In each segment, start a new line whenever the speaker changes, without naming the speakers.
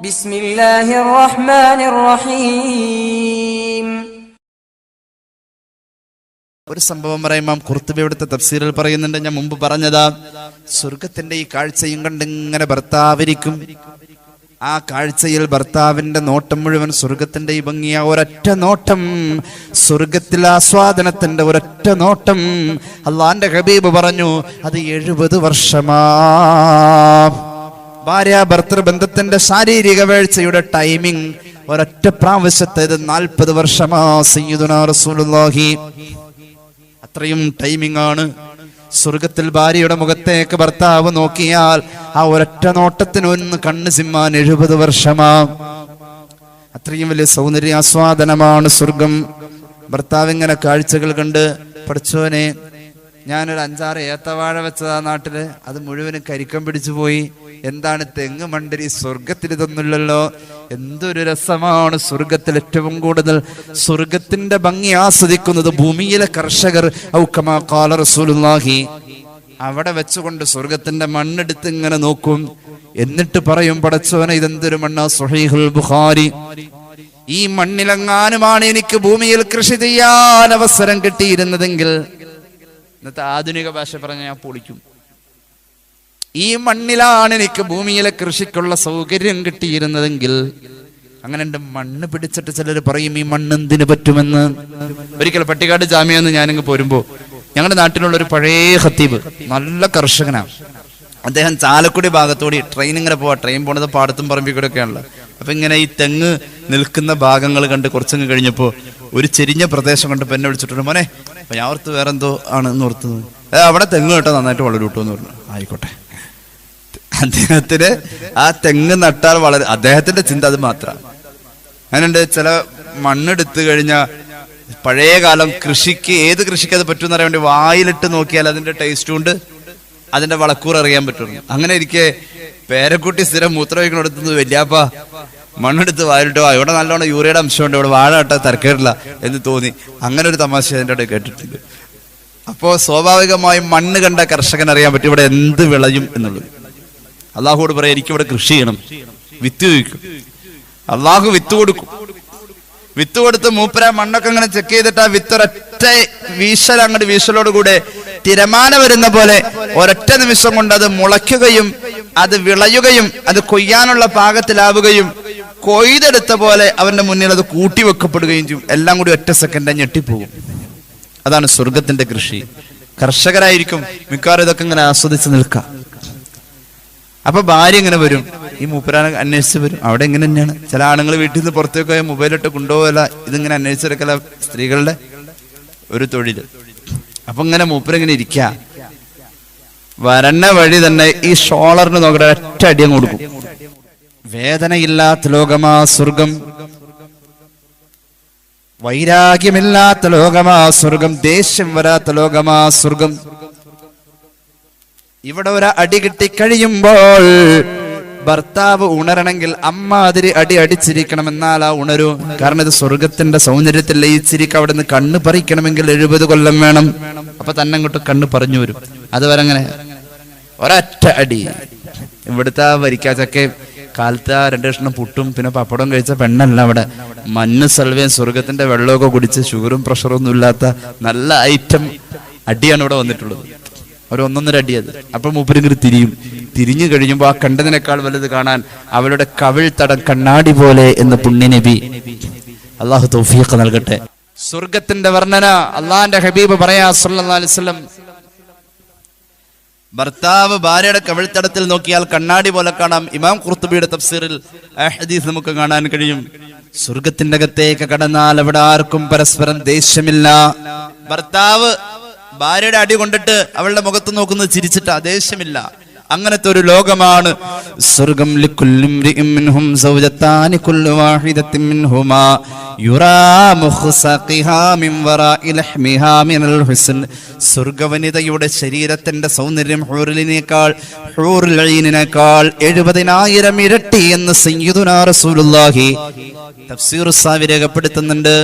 ബിസ്മില്ലാഹിർ റഹ്മാനിർ റഹീം.
ഒരു സംഭവം പറയാം. ഖുർത്തുബി ഇവിടുത്തെ തഫ്സീറിൽ പറയുന്നുണ്ട്. ഞാൻ മുമ്പ് പറഞ്ഞതാ, സ്വർഗത്തിന്റെ ഈ കാഴ്ചയും കണ്ടിങ്ങനെ ഭർത്താവിരിക്കും. ആ കാഴ്ചയിൽ ഭർത്താവിന്റെ നോട്ടം മുഴുവൻ സ്വർഗത്തിന്റെ ഈ ഭംഗിയ ഒരൊറ്റ നോട്ടം, സ്വർഗത്തിലെ ആസ്വാദനത്തിന്റെ ഒരൊറ്റ നോട്ടം. അള്ളാന്റെ ഹബീബ് പറഞ്ഞു, അത് 70 വർഷമാ. ഭാര്യ ഭർത്തൃബന്ധത്തിന്റെ ശാരീരിക വീഴ്ചയുടെ ടൈമിംഗ് ഒരൊറ്റ പ്രാവശ്യത്തേത് 40 വർഷമാ. സയ്യിദുനാ റസൂലുള്ളാഹി അത്രയും ടൈമിംഗ് ആണ്. സ്വർഗത്തിൽ ഭാര്യയുടെ മുഖത്തേക്ക് ഭർത്താവ് നോക്കിയാൽ ആ ഒരൊറ്റ നോട്ടത്തിന് ഒന്ന് കണ്ണ് സിമ്മാൻ 70 വർഷമാ. അത്രയും വലിയ സൗന്ദര്യാസ്വാദനമാണ് സ്വർഗം. ഭർത്താവ് ഇങ്ങനെ കാഴ്ചകൾ കണ്ട്, പഠിച്ചോനെ, ഞാനൊരു 5-6 ഏത്തവാഴ വെച്ചതാ നാട്ടില്, അത് മുഴുവനും കരിക്കം പിടിച്ചു പോയി. എന്താണ് തെങ്ങ് മണ്ടരി, സ്വർഗത്തിൽ ഇതൊന്നുമില്ലല്ലോ. എന്തൊരു രസമാണ് സ്വർഗത്തിൽ. ഏറ്റവും കൂടുതൽ സ്വർഗത്തിന്റെ ഭംഗി ആസ്വദിക്കുന്നത് ഭൂമിയിലെ കർഷകർ. ഔകമാ ഖാല റസൂലുള്ളാഹി. അവിടെ വെച്ചുകൊണ്ട് സ്വർഗത്തിന്റെ മണ്ണെടുത്ത് ഇങ്ങനെ നോക്കും. എന്നിട്ട് പറയും, പടച്ചോനെ, ഇതെന്തൊരു മണ്ണാ. സ്വഹീഹുൽ ബുഖാരി. ഈ മണ്ണിലെങ്ങാനുമാണ് എനിക്ക് ഭൂമിയിൽ കൃഷി ചെയ്യാൻ അവസരം കിട്ടിയിരുന്നതെങ്കിൽ, ഇന്നത്തെ ആധുനിക ഭാഷ പറഞ്ഞ ഞാൻ പൊളിക്കും, ഈ മണ്ണിലാണ് എനിക്ക് ഭൂമിയിലെ കൃഷിക്കുള്ള സൗകര്യം കിട്ടിയിരുന്നതെങ്കിൽ. അങ്ങനെ ഉണ്ട്. മണ്ണ് പിടിച്ചിട്ട് ചിലർ പറയും, ഈ മണ്ണ് എന്തിനു പറ്റുമെന്ന്. ഒരിക്കൽ പട്ടിക്കാട് ജാമ്യന്ന് ഞാനിങ്ങ് പോരുമ്പോ, ഞങ്ങളുടെ നാട്ടിലുള്ള ഒരു പഴയ ഖത്തീബ്, നല്ല കർഷകനാണ് അദ്ദേഹം. ചാലക്കുടി ഭാഗത്തോടെ ട്രെയിൻ ഇങ്ങനെ പോവാ. ട്രെയിൻ പോണത് പാടത്തും പറമ്പിക്കൂടെ ഒക്കെയാണല്ലോ. അപ്പൊ ഇങ്ങനെ ഈ തെങ്ങ് നിൽക്കുന്ന ഭാഗങ്ങൾ കണ്ട് കുറച്ചങ്ങ് കഴിഞ്ഞപ്പോ ഒരു ചെരിഞ്ഞ പ്രദേശം കണ്ടപ്പോ എന്നെ വിളിച്ചിട്ടുണ്ട്, മോനെ, അപ്പൊ ഞാൻ ഓർത്ത് വേറെന്തോ ആണ് എന്ന് ഓർത്തുന്നത്. അവിടെ തെങ്ങ് കേട്ടോ നന്നായിട്ട് വളരൂട്ടോ എന്ന് പറഞ്ഞു. ആയിക്കോട്ടെ. അദ്ദേഹത്തിന് ആ തെങ്ങ് നട്ടാൽ വളരെ, അദ്ദേഹത്തിന്റെ ചിന്ത അത് മാത്രം. അങ്ങനെയുണ്ട്. ചില മണ്ണെടുത്തു കഴിഞ്ഞാൽ പഴയ കാലം കൃഷിക്ക്, ഏത് കൃഷിക്ക് അത് പറ്റുമെന്ന് അറിയാൻ വേണ്ടി വായിലിട്ട് നോക്കിയാൽ അതിന്റെ ടേസ്റ്റ് കൊണ്ട് അതിന്റെ വളക്കൂർ അറിയാൻ പറ്റുള്ളൂ. അങ്ങനെ ഇരിക്കെ പേരക്കുട്ടി സ്ഥിരം മൂത്രം വയ്ക്കണടുത്തുനിന്ന്, വല്യാപ്പ മണ്ണെടുത്ത് വായിലിട്ടോ, ഇവിടെ നല്ലോണം യൂറിയയുടെ അംശമുണ്ട്, ഇവിടെ വാഴ നട്ടാൽ തരക്കേടില്ല എന്ന് തോന്നി. അങ്ങനെ ഒരു തമാശ അതിൻ്റെ ഇടയിൽ കേട്ടിട്ടുണ്ട്. അപ്പോ സ്വാഭാവികമായും മണ്ണ് കണ്ട കർഷകൻ അറിയാൻ പറ്റും ഇവിടെ എന്ത് വിളയും എന്നുള്ളത്. അള്ളാഹുവോട് പറയാം, എനിക്കിവിടെ കൃഷി ചെയ്യണം. വിത്ത് ചോദിക്കും. അള്ളാഹു വിത്ത് കൊടുക്കും. വിത്ത് കൊടുത്ത് മൂപ്പര മണ്ണൊക്കെ അങ്ങനെ ചെക്ക് ചെയ്തിട്ട് ആ വിത്ത് ഒരൊറ്റ വീശൽ, അങ്ങോട്ട് വീശലോടുകൂടെ തിരമാല വരുന്ന പോലെ ഒരൊറ്റ നിമിഷം കൊണ്ട് അത് മുളയ്ക്കുകയും അത് വിളയുകയും അത് കൊയ്യാനുള്ള പാകത്തിലാവുകയും കൊയ്തെടുത്ത പോലെ അവന്റെ മുന്നിൽ അത് കൂട്ടിവെക്കപ്പെടുകയും ചെയ്യും. എല്ലാം കൂടി ഒറ്റ സെക്കൻഡ് ഞെട്ടിപ്പോകും. അതാണ് സ്വർഗത്തിന്റെ കൃഷി. കർഷകരായിരിക്കും മിക്കവാറും ഇതൊക്കെ ഇങ്ങനെ ആസ്വദിച്ച് നിൽക്കാം. അപ്പൊ ഭാര്യ ഇങ്ങനെ വരും, ഈ മൂപ്പരാനെ അന്വേഷിച്ച് വരും. അവിടെ ഇങ്ങനെ തന്നെയാണ്. ചില ആണുങ്ങൾ വീട്ടിൽ നിന്ന് പുറത്തേക്ക് പോയാൽ മൊബൈലിട്ട് കൊണ്ടുപോകല, ഇതിങ്ങനെ അന്വേഷിച്ചെടുക്കല സ്ത്രീകളുടെ ഒരു തൊഴിൽ. അപ്പൊ ഇങ്ങനെ മൂപ്പരിങ്ങനെ ഇരിക്ക, വരണ വഴി തന്നെ ഈ ഷോളറിന് നോക്കട്ടെ, ഒറ്റ അടിയം കൊടുക്കും. വേദനയില്ലാത്ത ലോകമാ സ്വർഗം, വൈരാഗ്യമില്ലാത്ത ലോകമാ സ്വർഗം, ദേഷ്യം വരാത്ത ലോകമാ സ്വർഗം. ഇവിടെ ഒരു അടി കിട്ടിക്കഴിയുമ്പോൾ ഭർത്താവ് ഉണരണമെങ്കിൽ അമ്മാതിരി അടി അടിച്ചിരിക്കണം, എന്നാലാ ഉണരൂ. കാരണം ഇത് സ്വർഗത്തിന്റെ സൗന്ദര്യത്തിൽ ലയിച്ചിരിക്കും. അവിടെ നിന്ന് കണ്ണ് പറിക്കണമെങ്കിൽ 70 കൊല്ലം വേണം. അപ്പൊ തന്നെ അങ്ങോട്ട് കണ്ണ് പറഞ്ഞു വരും. അതുവരെ അങ്ങനെ ഒരൊറ്റ അടി. ഇവിടുത്തെ വരിക്കാച്ചൊക്കെ കാലത്ത് 2 കഷ്ണം പുട്ടും പിന്നെ പപ്പടവും കഴിച്ച പെണ്ണല്ല അവിടെ. മഞ്ഞ് സൽവയും സ്വർഗത്തിന്റെ വെള്ളമൊക്കെ കുടിച്ച് ഷുഗറും പ്രഷറും ഒന്നും ഇല്ലാത്ത നല്ല ഐറ്റം അടിയാണ് ഇവിടെ വന്നിട്ടുള്ളത്. ഒരു 1-1.5 അടി അത്. അപ്പൊ മൂപ്പരിങ്ങനെ തിരിഞ്ഞു കഴിയുമ്പോ ആ കണ്ടതിനേക്കാൾ വലുത് കാണാൻ അവളുടെ കവിൾ തടം കണ്ണാടി പോലെ എന്ന് പുണ്യനബി. അള്ളാഹു തൗഫീഖ് നൽകട്ടെ. സ്വർഗത്തിന്റെ വർണ്ണന അള്ളാന്റെ ഹബീബ് പറയാ സല്ലല്ലാഹു അലൈഹി വസല്ലം, ഭർത്താവ് ഭാര്യയുടെ കവിൾത്തടത്തിൽ നോക്കിയാൽ കണ്ണാടി പോലെ കാണാം. ഇമാം ഖുർത്തുബിയുടെ തഫ്സീറിൽ ആ ഹദീസ് നമുക്ക് കാണാൻ കഴിയും. സ്വർഗത്തിന്റെ അകത്തേക്ക് കടന്നാൽ അവിടെ ആർക്കും പരസ്പരം ദേഷ്യമില്ല. ഭർത്താവ് ഭാര്യയുടെ അടി കൊണ്ടിട്ട് അവളുടെ മുഖത്ത് നോക്കുന്നത് ചിരിച്ചിട്ട് ദേഷ്യമില്ല. അങ്ങനത്തെ ഒരു ലോകമാണ് സ്വർഗം. സ്വർഗവനിതയുടെ ശരീരത്തിന്റെ സൗന്ദര്യം ഹൂറിലിനേക്കാൾ 70,000 ഇരട്ടി എന്ന് സയ്യിദുനാ റസൂലുള്ളാഹി തഫ്സീർ സാവി രേഖപ്പെടുത്തുന്നുണ്ട്.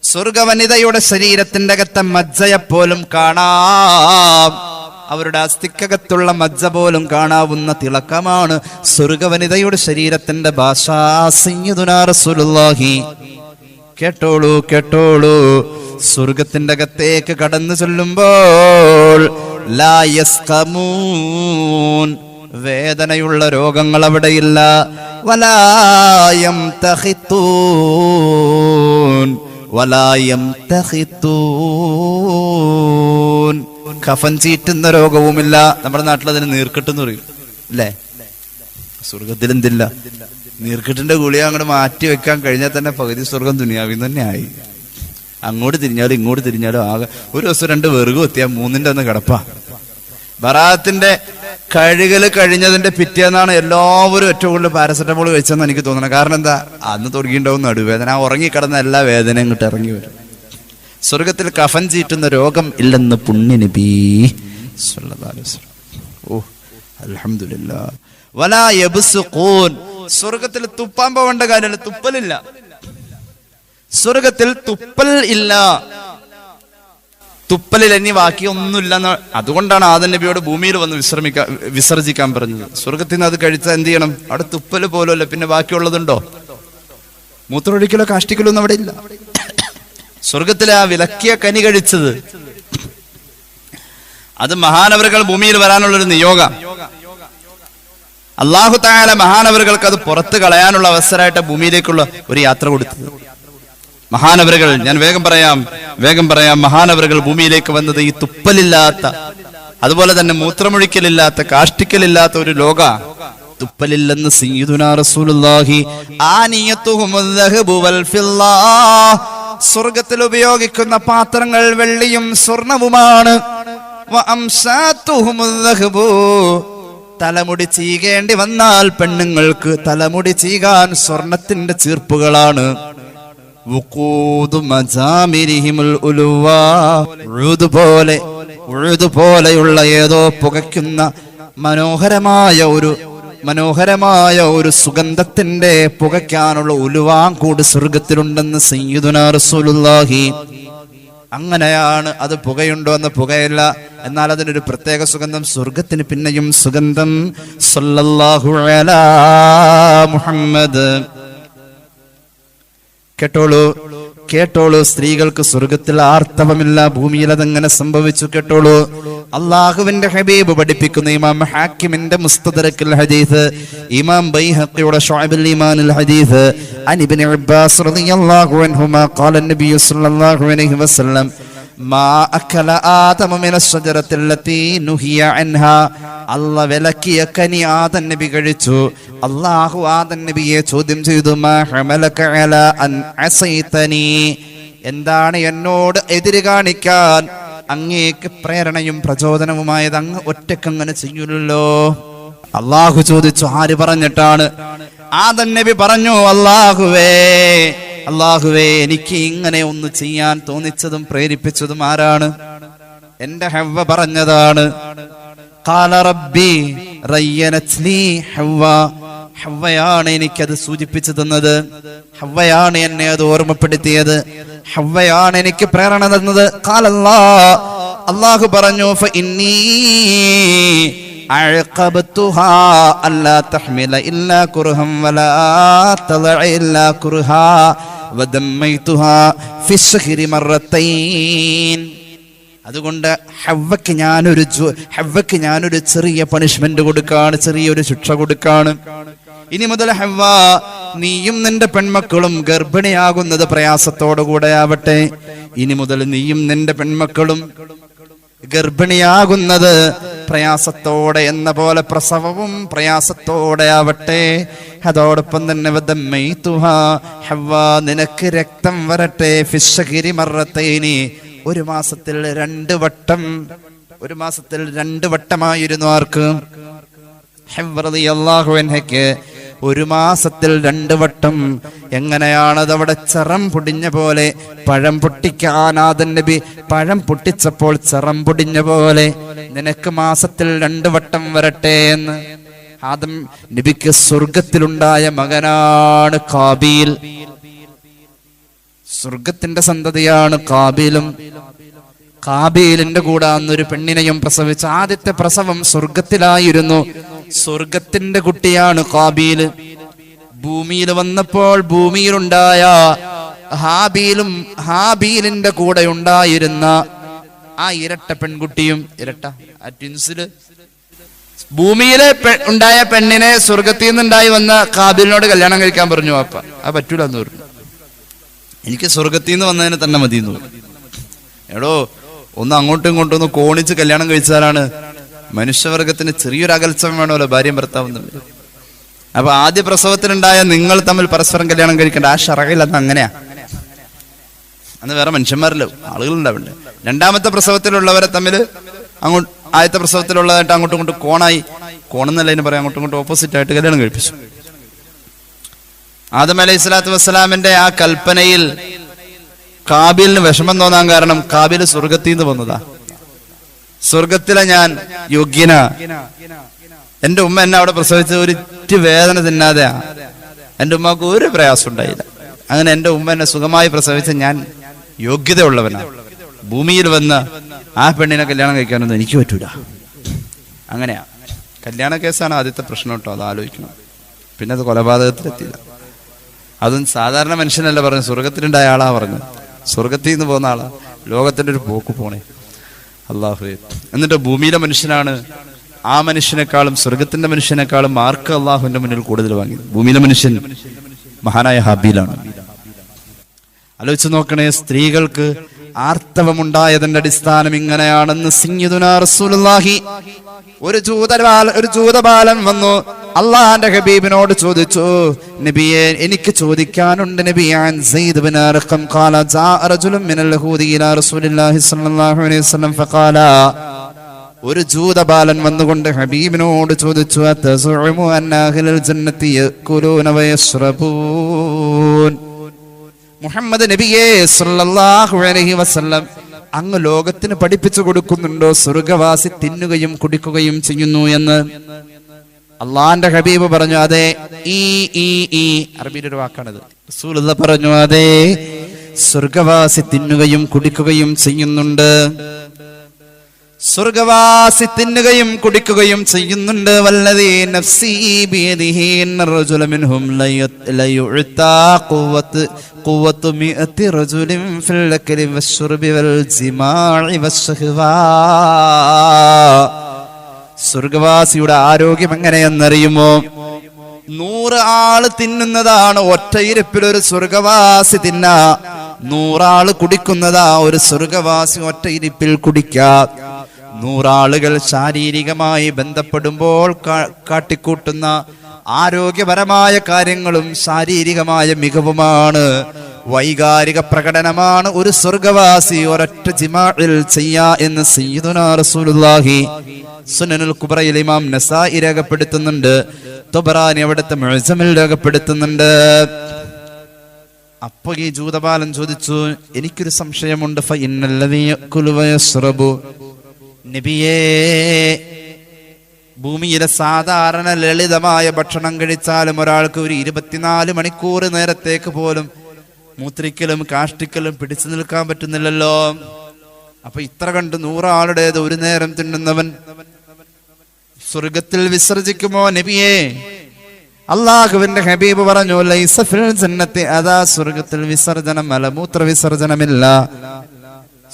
സ്വർഗവനിതയുടെ ശരീരത്തിന്റെ അകത്തെ മജ്ജയെപ്പോലും കാണാം. അവരുടെ അസ്ഥിക്കകത്തുള്ള മജ്ജ പോലും കാണാവുന്ന തിളക്കമാണ് സ്വർഗവനിതയുടെ ശരീരത്തിന്റെ ഭാഷ. സയ്യിദുനാ റസൂലുള്ളാഹി കേട്ടോളൂ കേട്ടോളൂ, സ്വർഗത്തിന്റെ അകത്തേക്ക് കടന്നു ചെല്ലുമ്പോൾ ലാ യസ്ഖമൂൻ, വേദനയുള്ള രോഗങ്ങൾ അവിടെയില്ല. വലാ യംതഖിത്തൂൻ വലാ യംതഖിത്തൂൻ, കഫൻ ചീറ്റുന്ന രോഗവുമില്ല. നമ്മുടെ നാട്ടിൽ അതിന് നീർക്കെട്ടെന്ന് പറയും അല്ലേ? സ്വർഗത്തിൽ എന്തില്ല? നീർക്കെട്ടിന്റെ ഗുളിക അങ്ങോട്ട് മാറ്റി വെക്കാൻ കഴിഞ്ഞാൽ തന്നെ പകുതി സ്വർഗം ദുനിയാവിൽ തന്നെ ആയി. അങ്ങോട്ട് തിരിഞ്ഞാലും ഇങ്ങോട്ട് തിരിഞ്ഞാലും ആകെ ഒരു ദിവസം 2 വെറുകു എത്തിയാൽ 3ന്റെ അന്ന് കിടപ്പാ. ബറാത്തിന്റെ കഴുകല് കഴിഞ്ഞതിന്റെ പിറ്റേന്നാണ് എല്ലാവരും ഏറ്റവും കൂടുതൽ പാരസെറ്റമോൾ കഴിച്ചെന്ന് എനിക്ക് തോന്നണം. കാരണം എന്താ? അന്ന് തുടങ്ങിയിട്ടുണ്ടാവും നടുവേദന. ആ ഉറങ്ങിക്കിടന്ന എല്ലാ വേദനയും ഇങ്ങോട്ട് ഇറങ്ങി വരും. സ്വർഗത്തിൽ കഫൻ ചീറ്റുന്ന രോഗം ഇല്ലെന്ന് പുണ്യ നബി സല്ലല്ലാഹു അലൈഹി വസല്ലം. ഓ അൽഹംദുലില്ലാ. വലാ യബ്സുഖൂൻ, സ്വർഗത്തിൽ തുപ്പാൻ പോവേണ്ട കാര്യമില്ല, തുപ്പലില്ല. സ്വർഗത്തിൽ തുപ്പൽ ഇല്ല. തുപ്പലിൽ ഇനി ബാക്കി ഒന്നുമില്ലെന്ന്. അതുകൊണ്ടാണ് ആദം നബിയോട് ഭൂമിയിൽ വന്ന് വിസർജിക്കാൻ പറഞ്ഞത്. സ്വർഗത്തിൽ നിന്ന് അത് കഴിച്ചാൽ എന്ത് ചെയ്യണം? അവിടെ തുപ്പല് പോലുമല്ല, പിന്നെ ബാക്കിയുള്ളതുണ്ടോ? മൂത്രമൊഴിക്കലോ കാഷ്ടിക്കലോ ഒന്നും അവിടെ ഇല്ല. സ്വർഗത്തിലെ ആ വിലക്കിയ കനി കഴിച്ചത് അത് മഹാനവറുകൾ ഭൂമിയിൽ വരാനുള്ളൊരു നിയോഗം. അല്ലാഹു തആല മഹാനവറുകൾക്ക് അത് പുറത്ത് കളയാനുള്ള അവസരമായിട്ട് ഭൂമിയിലേക്കുള്ള ഒരു യാത്ര കൊടുത്തത്. മഹാനവറുകൾ, ഞാൻ വേഗം പറയാം, മഹാനവറുകൾ ഭൂമിയിലേക്ക് വന്നത് ഈ തുപ്പലില്ലാത്ത, അതുപോലെ തന്നെ മൂത്രമൊഴിക്കലില്ലാത്ത, കാഷ്ടിക്കലില്ലാത്ത ഒരു ലോക. തുപ്പലില്ലെന്ന് സയ്യിദുനാ റസൂലുള്ളാഹി. ആനിയത്തുഹുമുൽ ദഹബു വൽ ഫില്ലാ, സ്വർഗത്തിൽ ഉപയോഗിക്കുന്ന പാത്രങ്ങൾ വെള്ളിയും സ്വർണവുമാണ്. വഅംസാതുഹുമുൽ ദഹബു, തലമുടി ചീകേണ്ടി വന്നാൽ പെണ്ണുങ്ങൾക്ക് തലമുടി ചീകാൻ സ്വർണത്തിന്റെ ചീർപ്പുകളാണ്. പോലെയുള്ള ഏതോ പുകയ്ക്കുന്ന മനോഹരമായ ഒരു സുഗന്ധത്തിന്റെ പുകയ്ക്കാനുള്ള ഉലുവാങ്കൂട് സ്വർഗത്തിലുണ്ടെന്ന് സയ്യിദുനാ റസൂലുള്ളാഹി. അങ്ങനെയാണ്. അത് പുകയുണ്ടോ എന്ന് പുകയില്ല, എന്നാൽ അതിനൊരു പ്രത്യേക സുഗന്ധം. സ്വർഗത്തിന് പിന്നെയും സുഗന്ധം. സല്ലല്ലാഹു അലാ മുഹമ്മദ്. കേട്ടോളൂ, സ്ത്രീകൾക്ക് സ്വർഗത്തിൽ ആർത്തവമില്ല. ഭൂമിയിൽ അതെങ്ങനെ സംഭവിച്ചു? കേട്ടോളൂ. അള്ളാഹുവിന്റെ ഹബീബ് പഠിപ്പിക്കുന്ന ഇമാം ഹാക്കിമിന്റെ മുസ്തദറക്കിൽ ഹദീസ്, ഇമാം ബൈഹഖിയുടെ ശുഅബുൽ ഈമാനിൽ ഹദീസ്, അൻ ഇബ്നു അബ്ബാസ് റളിയല്ലാഹു അൻഹുമാ ഖാല നബി സല്ലല്ലാഹു അലൈഹി വസല്ലം മാ അകല ആദമു മിനശ് ശജറത്തില്ലത്തി നുഹിയ അൻഹാ, അല്ലാഹു വിലക്കിയ കനി ആദം നബി കഴിച്ചു. അല്ലാഹു ആദം നബിയെ ചോദ്യം ചെയ്തു, മാ ഹമലക അലാ അൻ അസൈതനി, എന്താണ് എന്നോട് എതിര് കാണിക്കാൻ അങ്ങേക്ക് പ്രേരണയും പ്രചോദനവുമായത്? അങ്ങ് ഒറ്റക്കങ്ങനെ ചെയ്യൂലല്ലോ. അല്ലാഹു ചോദിച്ചു, ആര് പറഞ്ഞിട്ടാണ്? ആദം നബി പറഞ്ഞു, അല്ലാഹുവേ എനിക്ക് ഇങ്ങനെ ഒന്ന് ചെയ്യാൻ തോന്നിച്ചതും പ്രേരിപ്പിച്ചതും ആരാണ്? എന്റെ ഹവ്വ പറഞ്ഞതാണ്. ഖാല റബ്ബി റയ്യനത്ലി ഹവ്വ, ഹവ്വയാണ് എനിക്കത് സൂചിപ്പിച്ചു തന്നത്, ഹവ്വയാണ് എന്നെ അത് ഓർമ്മപ്പെടുത്തിയത്, ഹവ്വയാണ് എനിക്ക് പ്രേരണ തന്നത്. ഖാല അല്ലാഹു പറഞ്ഞു, ഫഇന്നീ അഅഖബതുഹാ അല്ലാ തഹ്മില ഇല്ലാ കുർഹം വലാ തളഅ ഇല്ലാ കുർഹാ വദമ്മൈതുഹാ ഫിശ്ശഹരി മറത്തൈൻ. അതുകൊണ്ട് ഹവ്വക്ക് ഞാനൊരു ചെറിയ പണിഷ്മെന്റ് കൊടുക്കാണ്, ചെറിയൊരു ശിക്ഷ കൊടുക്കാണ്. ഇനി മുതൽ ഹവ്വ, നീയും നിന്റെ പെൺമക്കളും ഗർഭിണിയാകുന്നത് പ്രയാസത്തോടുകൂടെ ആവട്ടെ. ഇനി മുതൽ നീയും നിന്റെ പെൺമക്കളും ഗർഭിണിയാകുന്നത് പ്രയാസത്തോടെ എന്ന പോലെ പ്രസവവും പ്രയാസത്തോടെ ആവട്ടെ. അതോടൊപ്പം തന്നെ വദമ്മൈതുഹാ, ഹവ്വ നിനക്ക് രക്തം വരട്ടെ. ഫിശ്ശഹരി മറത്തൈനി, ഒരു മാസത്തിൽ 2 വട്ടമായിരുന്നു. ആർക്ക്? ഹവ്വ റളിയല്ലാഹു അൻഹയ്ക്ക് ഒരു മാസത്തിൽ 2 വട്ടം. എങ്ങനെയാണത്? അവിടെ ചെറം പൊടിഞ്ഞ പോലെ. പഴം പൊട്ടിക്കാൻ ആദം നബി പഴം പൊട്ടിച്ചപ്പോൾ ചെറം പൊടിഞ്ഞ പോലെ നിനക്ക് മാസത്തിൽ 2 വട്ടം വരട്ടെ എന്ന്. ആദം നബിക്ക് സ്വർഗത്തിലുണ്ടായ മകനാണ് കാബീൽ. സ്വർഗത്തിന്റെ സന്തതിയാണ് കാബീലും. കാബീലിന്റെ കൂടെ അന്നൊരു പെണ്ണിനെയും പ്രസവിച്ച. ആദ്യത്തെ പ്രസവം സ്വർഗത്തിലായിരുന്നു. സ്വർഗത്തിന്റെ കുട്ടിയാണ് കാബീല്. ഭൂമിയിൽ വന്നപ്പോൾ ഭൂമിയിലുണ്ടായ ഹാബീലിന്റെ കൂടെ ഉണ്ടായിരുന്ന ആ ഇരട്ട പെൺകുട്ടിയും ആ ട്വിൻസില് ഭൂമിയിലെ ഉണ്ടായ പെണ്ണിനെ സ്വർഗത്തിൽ നിന്നുണ്ടായി വന്ന കാബീലിനോട് കല്യാണം കഴിക്കാൻ പറഞ്ഞു. അപ്പ പറ്റൂല എന്ന് പറഞ്ഞു. എനിക്ക് സ്വർഗത്തിൽ നിന്ന് വന്നതിനെ തന്നെ മതി എന്ന് പറഞ്ഞു. എടോ, ഒന്ന് അങ്ങോട്ടും ഇങ്ങോട്ടും ഒന്ന് കോണിച്ച് കല്യാണം കഴിച്ചാലാണ് മനുഷ്യവർഗത്തിന് ചെറിയൊരു അകൽച്ചം വേണമല്ലോ ഭാര്യയും ഭർത്താവും തമ്മിൽ. അപ്പൊ ആദ്യ പ്രസവത്തിനുണ്ടായ നിങ്ങൾ തമ്മിൽ പരസ്പരം കല്യാണം കഴിക്കേണ്ട ആ ഷറയിൽ അന്ന് അങ്ങനെയാ. അന്ന് വേറെ മനുഷ്യന്മാരല്ലോ, ആളുകളുണ്ടാവില്ല. രണ്ടാമത്തെ പ്രസവത്തിലുള്ളവരെ തമ്മിൽ അങ്ങോട്ട് ആദ്യത്തെ പ്രസവത്തിലുള്ളതായിട്ട് അങ്ങോട്ടും ഇങ്ങോട്ടും കോണെന്നല്ല അതിന് പറയാം, അങ്ങോട്ടും ഇങ്ങോട്ടും ഓപ്പോസിറ്റ് ആയിട്ട് കല്യാണം കഴിപ്പിച്ചു. ആദം അലൈഹി സ്വലാത്തു വസ്സലാമിന്റെ ആ കൽപ്പനയിൽ കാബീലിന് വിഷമം തോന്നാൻ കാരണം കാബീൽ സ്വർഗത്തിൽ നിന്ന് വന്നതാ. സ്വർഗത്തിലെ ഞാൻ യോഗ്യന, എന്റെ ഉമ്മ എന്നെ അവിടെ പ്രസവിച്ച ഒരിറ്റ് വേദന തിന്നാതെ എന്റെ ഉമ്മക്ക് ഒരു പ്രയാസം ഉണ്ടായില്ല. അങ്ങനെ എന്റെ ഉമ്മ എന്നെ സുഖമായി പ്രസവിച്ച ഞാൻ യോഗ്യതയുള്ളവനാ. ഭൂമിയിൽ വന്ന് ആ പെണ്ണിനെ കല്യാണം കഴിക്കാനൊന്നും എനിക്ക് പറ്റൂല. അങ്ങനെയാ. കല്യാണ കേസാണ് ആദ്യത്തെ പ്രശ്നം കേട്ടോ, അത് ആലോചിക്കണം. പിന്നെ അത് കൊലപാതകത്തിലെത്തിയില്ല. അതും സാധാരണ മനുഷ്യനല്ല പറഞ്ഞു, സ്വർഗത്തിലുണ്ടായ ആളാ പറഞ്ഞു. സ്വർഗത്തിൽ നിന്ന് പോകുന്ന ആളാ. ലോകത്തിന്റെ ഒരു പോക്ക് പോണേ അള്ളാഹു. എന്നിട്ട് ഭൂമിയിലെ മനുഷ്യനാണ് ആ മനുഷ്യനേക്കാളും സ്വർഗത്തിന്റെ മനുഷ്യനേക്കാളും ആർക്ക് അള്ളാഹുവിന്റെ മുന്നിൽ കൂടുതൽ വാങ്ങിയത്? ഭൂമിയിലെ മനുഷ്യൻ മഹാനായ ഹാബീലാണ്. ആലോചിച്ച് നോക്കണേ, സ്ത്രീകൾക്ക് ആർത്തവമുണ്ടായതിന്റെ അടിസ്ഥാനം ഇങ്ങനെയാണെന്ന് സയ്യിദുനാ റസൂലുള്ളാഹി. ഒരു ജൂതബാലൻ വന്നു അള്ളാന്റെ ഹബീബിനോട് ചോദിച്ചു, നബിയെ എനിക്ക് ചോദിക്കാനുണ്ട് നബിയെ. സയ്യിദ് ഇബ്നു അർഖം ഖാല ജാഅ റജുലുൻ മിനൽ യഹൂദി ഇലാ റസൂലില്ലാഹി സ്വല്ലല്ലാഹു അലൈഹി വസല്ലം ഫഖാല. ഒരു ജൂതബാലൻ വന്നുകൊണ്ട് ഹബീബിനോട് ചോദിച്ചു, അതസുഉമു അന്ന അഹ്ലൽ ജന്നത്തി യഅകുലൂന വയശ്റബൂൻ. മുഹമ്മദ് നബിയെ സല്ലല്ലാഹു അലൈഹി വസല്ലം അങ്ങ് ലോകത്തിന് പഠിപ്പിച്ചു കൊടുക്കുന്നുണ്ടോ സ്വർഗവാസി തിന്നുകയും കുടിക്കുകയും ചെയ്യുന്നു എന്ന്? അള്ളാന്റെ ഹബീബ് പറഞ്ഞു, അതെ. ഈ അറബിയുടെ ഒരു വാക്കാണത്. റസൂലുള്ളാഹി പറഞ്ഞു, അതെ, സ്വർഗവാസി തിന്നുകയും കുടിക്കുകയും ചെയ്യുന്നുണ്ട്. സ്വർഗവാസി തിന്നുകയും കുടിക്കുകയും ചെയ്യുന്നുണ്ട്. വല്ലദീ നഫ്സീ ബിയദിഹി ഇന്ന റജുല മിൻഹും ലയുഅതാ ഖുവ്വത്തു മിഅതി റജുലിൻ ഫിൽ അക്ലി വശ്ശുർബി വൽ ജിമാഇ വശ്ശഹ്വാ. സ്വർഗവാസിയുടെ ആരോഗ്യം എങ്ങനെയെന്നറിയുമോ? 100 ആള് തിന്നുന്നതാണ് ഒറ്റയിരുപ്പിൽ ഒരു സ്വർഗവാസി തിന്ന. 100 ആള് കുടിക്കുന്നതാ ഒരു സ്വർഗവാസി ഒറ്റയിരുപ്പിൽ കുടിക്കാ. 100 ആളുകൾ ശാരീരികമായി ബന്ധപ്പെടുമ്പോൾ കാട്ടിക്കൂട്ടുന്ന ആരോഗ്യപരമായ കാര്യങ്ങളും ശാരീരികമായ മികവുമാണ്, വൈകാരിക പ്രകടനമാണ് ഒരു സ്വർഗവാസി ഒരൊറ്റ ജിമാഇൽ ചെയ്യാ എന്ന് സയ്യിദുനാ റസൂലുള്ളാഹി സുനനുൽ കുബ്രയിൽ ഇമാം നസായി രേഖപ്പെടുത്തുന്നുണ്ട്. തൊബറാനി അവിടുത്തെ മുഅ്ജമിൽ രേഖപ്പെടുത്തുന്നുണ്ട്. അപ്പൊ ഈ ജൂതബാലൻ ചോദിച്ചു, എനിക്കൊരു സംശയമുണ്ട്. ഫഇന്നല്ലദീ യഅകുലു വയശ്റബു. നബിയേ, ഭൂമിയിലെ സാധാരണ ലളിതമായ ഭക്ഷണം കഴിച്ചാലും ഒരാൾക്ക് ഒരു 24 മണിക്കൂർ നേരത്തേക്ക് പോലും മൂത്രിക്കലും കാഷ്ടിക്കലും പിടിച്ചു നിൽക്കാൻ പറ്റുന്നില്ലല്ലോ. അപ്പൊ ഇത്ര കണ്ട് 100 ആളുടേത് ഒരു നേരം തിന്നുന്നവൻ സ്വർഗത്തിൽ വിസർജിക്കുമോ നബിയേ? അള്ളാഹുവിന്റെ ഹബീബ് പറഞ്ഞു, ലൈസ ഫിൽ ജന്നത്തി അതാ. സ്വർഗത്തിൽ വിസർജനം, മലമൂത്ര വിസർജനമില്ല.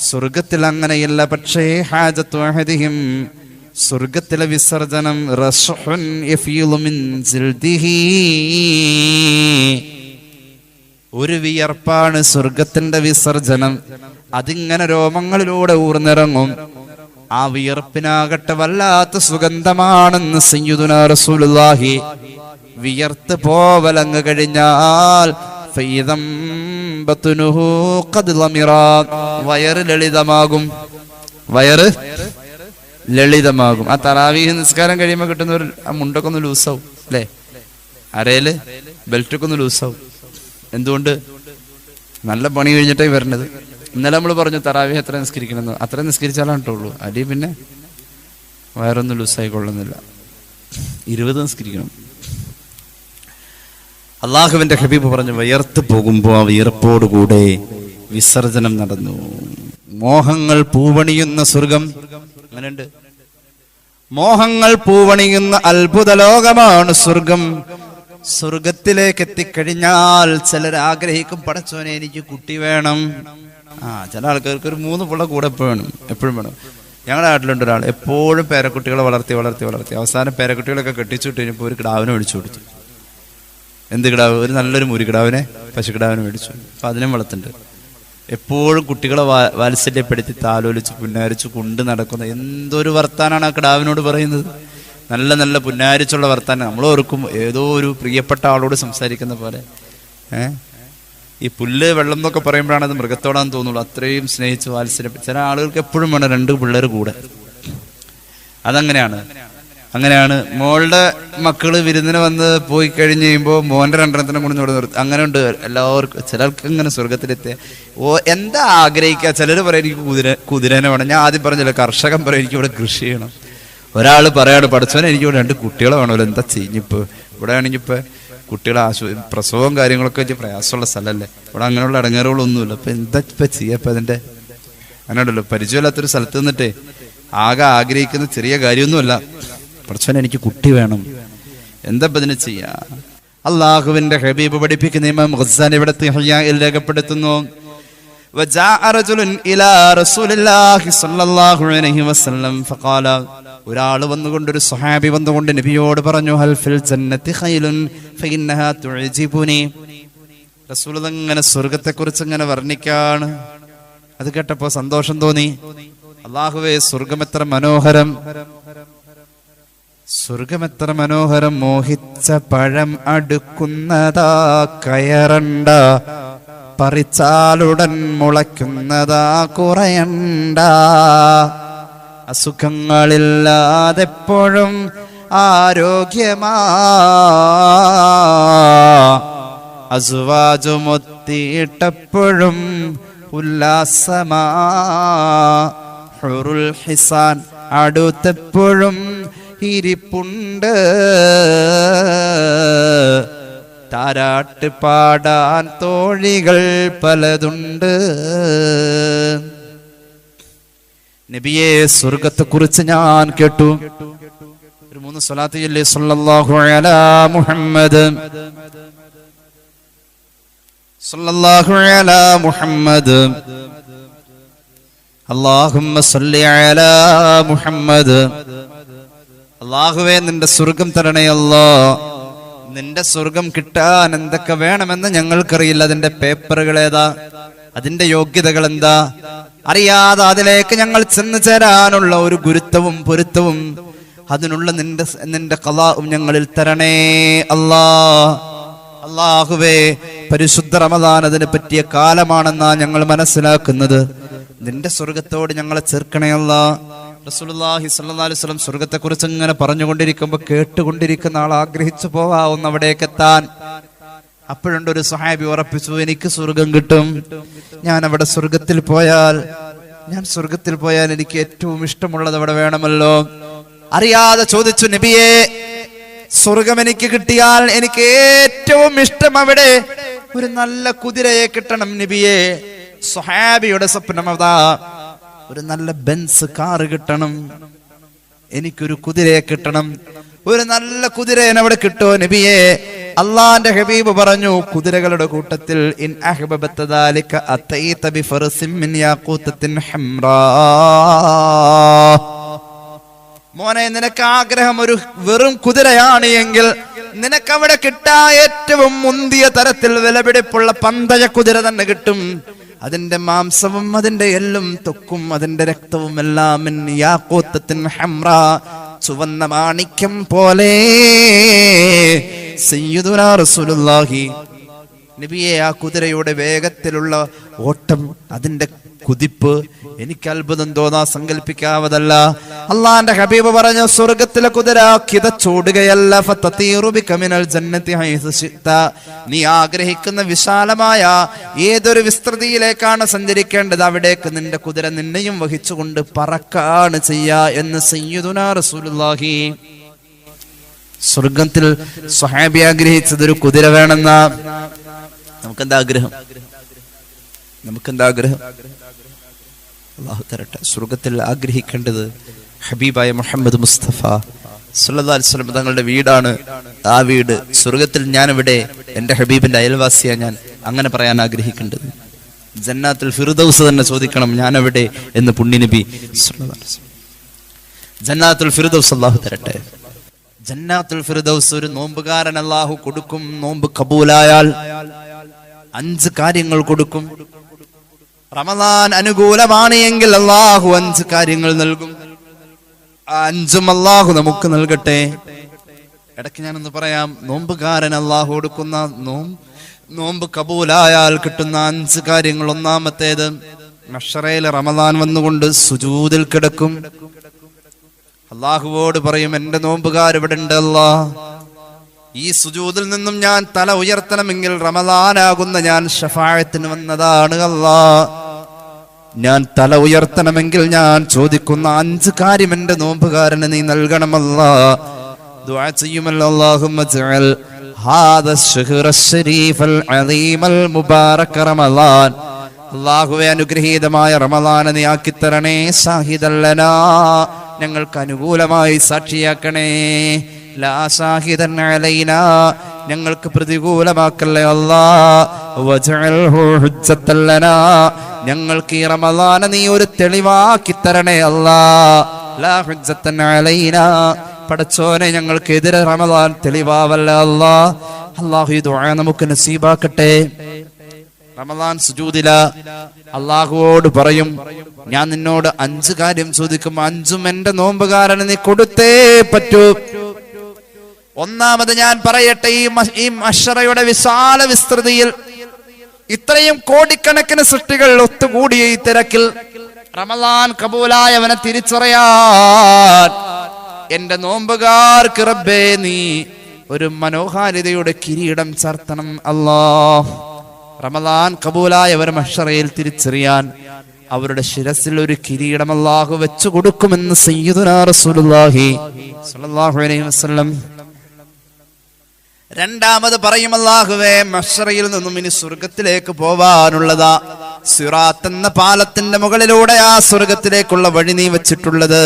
സ്വർഗത്തിൽ അങ്ങനെയില്ല. പക്ഷേ ഹാജത്തു അഹദിഹിം, സ്വർഗത്തിലെ വിസർജനം റസ്ഹുൻ യഫീലു മിൻ ജിൽദിഹി, ഒരു വിയർപ്പാണ് സ്വർഗത്തിന്റെ വിസർജനം. അതിങ്ങനെ രോമങ്ങളിലൂടെ ഊർന്നിറങ്ങും. ആ വിയർപ്പിനാകട്ടെ വല്ലാത്ത സുഗന്ധമാണെന്ന് സയ്യിദുനാ റസൂലുള്ളാഹി. വിയർത്ത് പോവലങ്ങ് കഴിഞ്ഞാൽ ഫൈദം ബത്നുഹു ഖദ് ലമിറാ, വയറ് ലളിതമാകും. വയറ് ലളിതമാകും. ആ തറാവീഹ് നിസ്കാരം കഴിയുമ്പോൾ കിട്ടുന്ന ഒരു ആ മുണ്ടൊക്കെ ഒന്ന് ലൂസാവും അല്ലേ? അരയില് ബെൽറ്റൊക്കെ ഒന്ന് ലൂസാവും. എന്തുകൊണ്ട്? നല്ല പണി കഴിഞ്ഞിട്ടായി വരണത്. ഇന്നലെ നമ്മൾ പറഞ്ഞു തറാവീഹ് എത്ര നിസ്കരിക്കണമെന്ന്. അത്ര നിസ്കരിച്ചാലാണ് കേട്ടുള്ളൂ. അടി പിന്നെ വയറൊന്നും ലൂസായി കൊള്ളുന്നില്ല. 20 നിസ്കരിക്കണം. അള്ളാഹുവിന്റെ ഹബീബ് പറഞ്ഞു, വിയർത്ത് പോകുമ്പോ ആ വിയർപ്പോടുകൂടെ വിസർജനം നടന്നു. മോഹങ്ങൾ പൂവണിയുന്ന സ്വർഗം. അങ്ങനെയുണ്ട്. മോഹങ്ങൾ പൂവണിയുന്ന അത്ഭുത ലോകമാണ് സ്വർഗം. സ്വർഗത്തിലേക്ക് എത്തിക്കഴിഞ്ഞാൽ ചിലർ ആഗ്രഹിക്കും, പടച്ചോനെ എനിക്ക് കുട്ടി വേണം. ചില ആൾക്കാർക്ക് ഒരു 3 പിള്ള കൂടെ എപ്പോഴും വേണം. ഞങ്ങളുടെ നാട്ടിലുണ്ട് ഒരാൾ, എപ്പോഴും പേരക്കുട്ടികളെ വളർത്തി അവസാനം പേരക്കുട്ടികളൊക്കെ കെട്ടിച്ചുവിട്ട് കഴിഞ്ഞപ്പോൾ ഒരു കിടാവിനെ മേടിച്ചു കൊടുത്തു. എന്ത് കിടാവ്? ഒരു നല്ലൊരു മുരികിടാവിനെ, പശുക്കിടാവിനെ മേടിച്ചു. അപ്പൊ അതിനും വളർത്തുന്നുണ്ട്. എപ്പോഴും കുട്ടികളെ വാത്സല്യപ്പെടുത്തി താലോലിച്ച് പുന്നാരിച്ച് കൊണ്ട് നടക്കുന്ന എന്തൊരു വർത്താനാണ് ആ കിടാവിനോട് പറയുന്നത്. നല്ല നല്ല പുന്നാരിച്ചുള്ള വർത്താനം. നമ്മൾ ഓർക്കും ഏതോ ഒരു പ്രിയപ്പെട്ട ആളോട് സംസാരിക്കുന്ന പോലെ. ഈ പുല്ല് വെള്ളം എന്നൊക്കെ പറയുമ്പോഴാണ് അത് മൃഗത്തോടാന്ന് തോന്നുള്ളൂ. അത്രയും സ്നേഹിച്ച് വാത്സല്യം. ചില ആളുകൾക്ക് എപ്പോഴും വേണം 2 പിള്ളേർ കൂടെ. അങ്ങനെയാണ് മോളുടെ മക്കള് വിരുന്നിന് വന്ന് പോയി കഴിഞ്ഞ് കഴിയുമ്പോൾ മോന്റെ 2 കൊണ്ട് നിർത്തും. അങ്ങനെ ഉണ്ട് എല്ലാവർക്കും. ചിലർക്ക് ഇങ്ങനെ സ്വർഗത്തിലെത്തിയ എന്താ ആഗ്രഹിക്കുക. ചിലർ പറയും എനിക്ക് കുതിരനെ വേണം. ഞാൻ ആദ്യം പറഞ്ഞില്ല, കർഷകൻ പറയും എനിക്ക് ഇവിടെ കൃഷി ചെയ്യണം. ഒരാൾ പറയാണ്, പഠിച്ചവനെ എനിക്ക് ഇവിടെ 2 കുട്ടികളെ വേണമല്ലോ. എന്താ ചെയ്യിപ്പോ ഇവിടെ ആണെങ്കിൽ ഇപ്പൊ കുട്ടികളെ പ്രസവവും കാര്യങ്ങളൊക്കെ വെച്ച് പ്രയാസമുള്ള സ്ഥലമല്ലേ. ഇവിടെ അങ്ങനെയുള്ള അടങ്ങേറുകളൊന്നുമില്ല. അപ്പൊ എന്താ ഇപ്പൊ ചെയ്യാപ്പ അതിന്റെ അങ്ങനെയുണ്ടല്ലോ. പരിചയമില്ലാത്തൊരു സ്ഥലത്ത് നിന്നിട്ടേ ആകെ ആഗ്രഹിക്കുന്ന ചെറിയ കാര്യമൊന്നുമല്ല. പഠിച്ചവനെ എനിക്ക് കുട്ടി വേണം. എന്താ ഇതിന് ചെയ്യാ? അള്ളാഹുവിന്റെ ഹബീബ് പഠിപ്പിക്കുന്ന ഇമാം ഖസ്സാനി ഇവിടുത്തെ ഇഹ്യായിൽ രേഖപ്പെടുത്തുന്നു, ഒരാൾ വന്നുകൊണ്ട്, ഒരു സ്വഹാബി വന്നുകൊണ്ട് നബിയോട് പറഞ്ഞു, ഹൽ ഫിൽ ജന്നത്തി ഖൈലുൻ ഫഇന്നഹാ തുഅജിബുനി. റസൂൽ അങ്ങനെ സ്വർഗ്ഗത്തെ കുറിച്ച് ഇങ്ങനെ വർണ്ണിക്കാണ്. അത് കേട്ടപ്പോ സന്തോഷം തോന്നി. അല്ലാഹുവേ, സ്വർഗ്ഗമെത്ര മനോഹരം, സ്വർഗമെത്ര മനോഹരം. മോഹിച്ച പഴം അടുക്കുന്നതാ കയറണ്ട, പറിച്ചാലുടൻ മുളയ്ക്കുന്നതാ കുറയണ്ട. അസുഖങ്ങളില്ലാതെപ്പോഴും ആരോഗ്യമാ, അസുവാജുമൊത്തിയിട്ടപ്പോഴും ഉല്ലാസമാ. ഹുറുൽ ഹിസാൻ അടുത്തെപ്പോഴും ഇരിപ്പുണ്ട്, താരാട്ട് പാടാൻ തോഴികൾ പലതുണ്ട്. നബിയെ, സ്വർഗത്തെ കുറിച്ച് ഞാൻ കേട്ടു. ഒരു 3 സ്വലാത്ത് ചൊല്ലി. സല്ലല്ലാഹു അലാ മുഹമ്മദ്, സല്ലല്ലാഹു അലാ മുഹമ്മദ്, അല്ലാഹുമ്മ സല്ലി അലാ മുഹമ്മദ്. അല്ലാഹുവേ, നിന്റെ സ്വർഗം തരണേ അല്ലാ. നിന്റെ സ്വർഗം കിട്ടാൻ എന്തൊക്കെ വേണമെന്ന് ഞങ്ങൾക്കറിയില്ല. അതിന്റെ പേപ്പറുകൾ ഏതാ, അതിന്റെ യോഗ്യതകൾ എന്താ അറിയാതെ അതിലേക്ക് ഞങ്ങൾ ചെന്ന് ചേരാനുള്ള ഒരു ഗുരുത്വവും പൊരുത്തവും അതിനുള്ള നിന്റെ ഖളാഉം ഞങ്ങളിൽ തരണേ അല്ലാ. അല്ലാഹുവേ, പരിശുദ്ധ റമദാൻ അതിനെ പറ്റിയ കാലമാണെന്നാ ഞങ്ങൾ മനസ്സിലാക്കുന്നത്. നിന്റെ സ്വർഗത്തോട് ഞങ്ങളെ ചേർക്കണേ അല്ലാ. റസൂലുള്ളാഹി സ്വല്ലല്ലാഹു അലൈഹി വസല്ലം സ്വർഗത്തെ കുറിച്ച് ഇങ്ങനെ പറഞ്ഞുകൊണ്ടിരിക്കുമ്പോൾ കേട്ടുകൊണ്ടിരിക്കുന്ന ആൾ ആഗ്രഹിച്ചു പോവാവുന്ന അവിടേക്ക് എത്താൻ. അപ്പോഴുണ്ട് ഒരു സ്വഹാബി ഉറപ്പിച്ചു, എനിക്ക് സ്വർഗം കിട്ടും. ഞാൻ സ്വർഗത്തിൽ പോയാൽ എനിക്ക് ഏറ്റവും ഇഷ്ടമുള്ളത് അവിടെ വേണമല്ലോ. അറിയാതെ ചോദിച്ചു, നബിയെ, സ്വർഗം എനിക്ക് കിട്ടിയാൽ എനിക്ക് ഏറ്റവും ഇഷ്ടം അവിടെ ഒരു നല്ല കുതിരയെ കിട്ടണം നബിയെ. സ്വഹാബിയുടെ സ്വപ്നം അതാ, ഒരു നല്ല ബെൻസ് കാറ് കിട്ടണം, എനിക്കൊരു കുതിരയെ കിട്ടണം. ഒരു നല്ല കുതിരയെ അവിടെ കിട്ടോ നബിയെ? അള്ളാന്റെ ഹബീബ് പറഞ്ഞു, കുതിരകളുടെ കൂട്ടത്തിൽ ഇൻ അഹ്ബബത ദാലിക അതൈത ബിഫർസിൻ മിൻ യാഖൂതത്തിൻ ഹംറാ. മോനെ, നിനക്ക് ആഗ്രഹം ഒരു വെറും കുതിരയാണ് എങ്കിൽ നിനക്ക് അവിടെ കിട്ടാ ഏറ്റവും മുന്തിയ തരത്തിൽ വിലപിടിപ്പുള്ള പന്തയ കുതിര തന്നെ കിട്ടും. അതിന്റെ മാംസവും അതിന്റെ എല്ലും തൊക്കും അതിന്റെ രക്തവും എല്ലാം മിൻ യാഖൂതത്തിൻ ഹംറാ, ചുവന്ന മാണിക്യം പോലെ. സയ്യിദുനാ റസൂലുള്ളാഹി നബിയെ, ആ കുതിരയുടെ വേഗത്തിലുള്ള ഓട്ടം, അതിന്റെ കുതിപ്പ് എനിക്ക് അത്ഭുതം തോന്നാ, സങ്കല്പിക്കാവതല്ല. അള്ളാന്റെ ഹബീബ് പറഞ്ഞു, സ്വർഗത്തിലെ കുതിര കിതച്ചോടുകയല്ല, ഫതതീറു ബിക മിനൽ ജന്നതി ഹൈസു ശിഅത. നീ ആഗ്രഹിക്കുന്ന വിശാലമായ ഏതൊരു വിസ്തൃതിയിലേക്കാണ് സഞ്ചരിക്കേണ്ടത്, അവിടേക്ക് നിന്റെ കുതിര നിന്നെയും വഹിച്ചുകൊണ്ട് പറക്കാണ് ചെയ്യാ എന്ന് സയ്യിദുനാ റസൂലുള്ളാഹി. സ്വർഗത്തിൽ സ്വഹാബി ആഗ്രഹിച്ചത് ഒരു കുതിര വേണമെന്ന. നമുക്കെന്താ ആഗ്രഹം? അള്ളാഹു തരട്ടെ. സ്വർഗത്തിൽ ആഗ്രഹിക്കേണ്ടത് ഹബീബായ മുഹമ്മദ് മുസ്തഫ സല്ലല്ലാഹു അലൈഹി വസല്ലം തങ്ങളുടെ വീടാണ്. ആ വീട് സ്വർഗത്തിൽ ഞാൻ ഇവിടെ, എൻ്റെ ഹബീബിന്റെ അയൽവാസിയാ ഞാൻ, അങ്ങനെ പറയാൻ ആഗ്രഹിക്കേണ്ടത്. ജന്നാത്തുൽ ഫിർദൗസ് തന്നെ ചോദിക്കണം ഞാൻ എവിടെ എന്ന് പുണ്യനബി സല്ലല്ലാഹു അലൈഹി വസല്ലം. ജന്നാത്തുൽ ഫിർദൗസ് അല്ലാഹു തരട്ടെ. ജന്നാത്തുൽ ഫിർദൗസ് ഒരു നോമ്പുകാരൻ അല്ലാഹു കൊടുക്കും. നോമ്പ് കബൂലായാൽ 5 കാര്യങ്ങൾ കൊടുക്കും. റമദാൻ അനുകൂലമാണ് എങ്കിൽ അല്ലാഹു 5 കാര്യങ്ങൾ നൽകും. ആ 5ഉം അല്ലാഹു നമുക്ക് നൽകട്ടെ. ഇടയ്ക്ക് ഞാനൊന്ന് പറയാം, നോമ്പുകാരൻ അല്ലാഹു കൊടുക്കുന്ന നോമ്പ് കബൂലായാൽ കിട്ടുന്ന 5 കാര്യങ്ങൾ. ഒന്നാമത്തേത്, മഹ്ശറയിൽ റമദാൻ വന്നുകൊണ്ട് സുജൂദിൽ കിടക്കും. അല്ലാഹുവോട് പറയും, എന്റെ നോമ്പുകാർ ഇവിടെ ഉണ്ട് അല്ലാ, ഈ സുജൂദിൽ നിന്നും ഞാൻ തല ഉയർത്തണമെങ്കിൽ റമദാനാകുന്ന ഞാൻ ശഫാഅത്തിന് വന്നതാണ് അല്ലാ, ഞാൻ തല ഉയർത്തണമെങ്കിൽ ഞാൻ ചോദിക്കുന്ന 5 കാര്യം എന്റെ നോമ്പുകാരന് നീ നൽകണമല്ലാ. ദുആ ചെയ്യുമല്ലോ, അല്ലാഹുമ്മ ജഅൽ ഹാദാ അശ്ശഹ്റ അശ്ശരീഫൽ അളീമൽ മുബാറക റമളാൻ, അല്ലാഹുവേ അനുഗ്രഹീതമായ റമളാനെ നീ ആക്കിത്തരണേ. സാഹിദൻ ലനാ, ഞങ്ങൾക്ക് അനുകൂലമായി സാക്ഷിയാക്കണേ. ലാ സാഹിദൻ അലൈനാ, ഞങ്ങൾക്ക് പ്രതികൂലമാക്കല്ലേ അല്ലാ. വജഅൽഹു ഹുജ്ജത്തൻ ലനാ, ഞങ്ങൾക്ക് ഈ റമളാനെ നീ ഒരു തെളിവാക്കി തരണേ അല്ലാ. ലാ ഹുജ്ജത്തൻ അലൈനാ, പടച്ചോനെ ഞങ്ങൾക്ക് എതിരെ റമളാൻ തെളിവാവല്ല അല്ലാ. അല്ലാഹു ഈ ദുആ നമുക്ക് നസീബാക്കട്ടെ. റമളാൻ സുജൂദില അല്ലാഹുവോട് പറയും, ഞാൻ നിന്നോട് 5 കാര്യം ചോദിക്കും, 5ഉം എന്റെ നോമ്പുകാരന് നീ കൊടുത്തേ പറ്റൂ. ഒന്നാമത് ഞാൻ പറയട്ടെ, ഈ മഹ്ശറയുടെ വിശാല വിസ്തൃതിയിൽ ഇത്രയും കോടിക്കണക്കിന് സൃഷ്ടികൾ ഒത്തുകൂടിയ ഈ തിരക്കിൽ റമളാൻ കബൂലായവനെ തിരിച്ചറിയാൻ എന്റെ നോമ്പുകാർക്ക് റബ്ബേ നീ ഒരു മനോഹാരിതയുടെ കിരീടം ചാർത്തണം അല്ലാ. റമളാൻ കബൂലായവർ മഹ്ശറയിൽ തിരിച്ചറിയാൻ അവരുടെ ശിരസിൽ ഒരു കിരീടം അല്ലാഹു വെച്ചു കൊടുക്കുമെന്ന് സയ്യിദുനാ റസൂലുള്ളാഹി സ്വല്ലല്ലാഹു അലൈഹി വസല്ലം. രണ്ടാമത് പറയും, അല്ലാഹുവേ മഹ്ശറയിൽ നിന്നും ഇനി സ്വർഗത്തിലേക്ക് പോവാനുള്ളതാ. സിറാത്ത് എന്ന പാലത്തിന്റെ മുകളിലൂടെ ആ സ്വർഗത്തിലേക്കുള്ള വഴി നീ വെച്ചിട്ടുള്ളത്.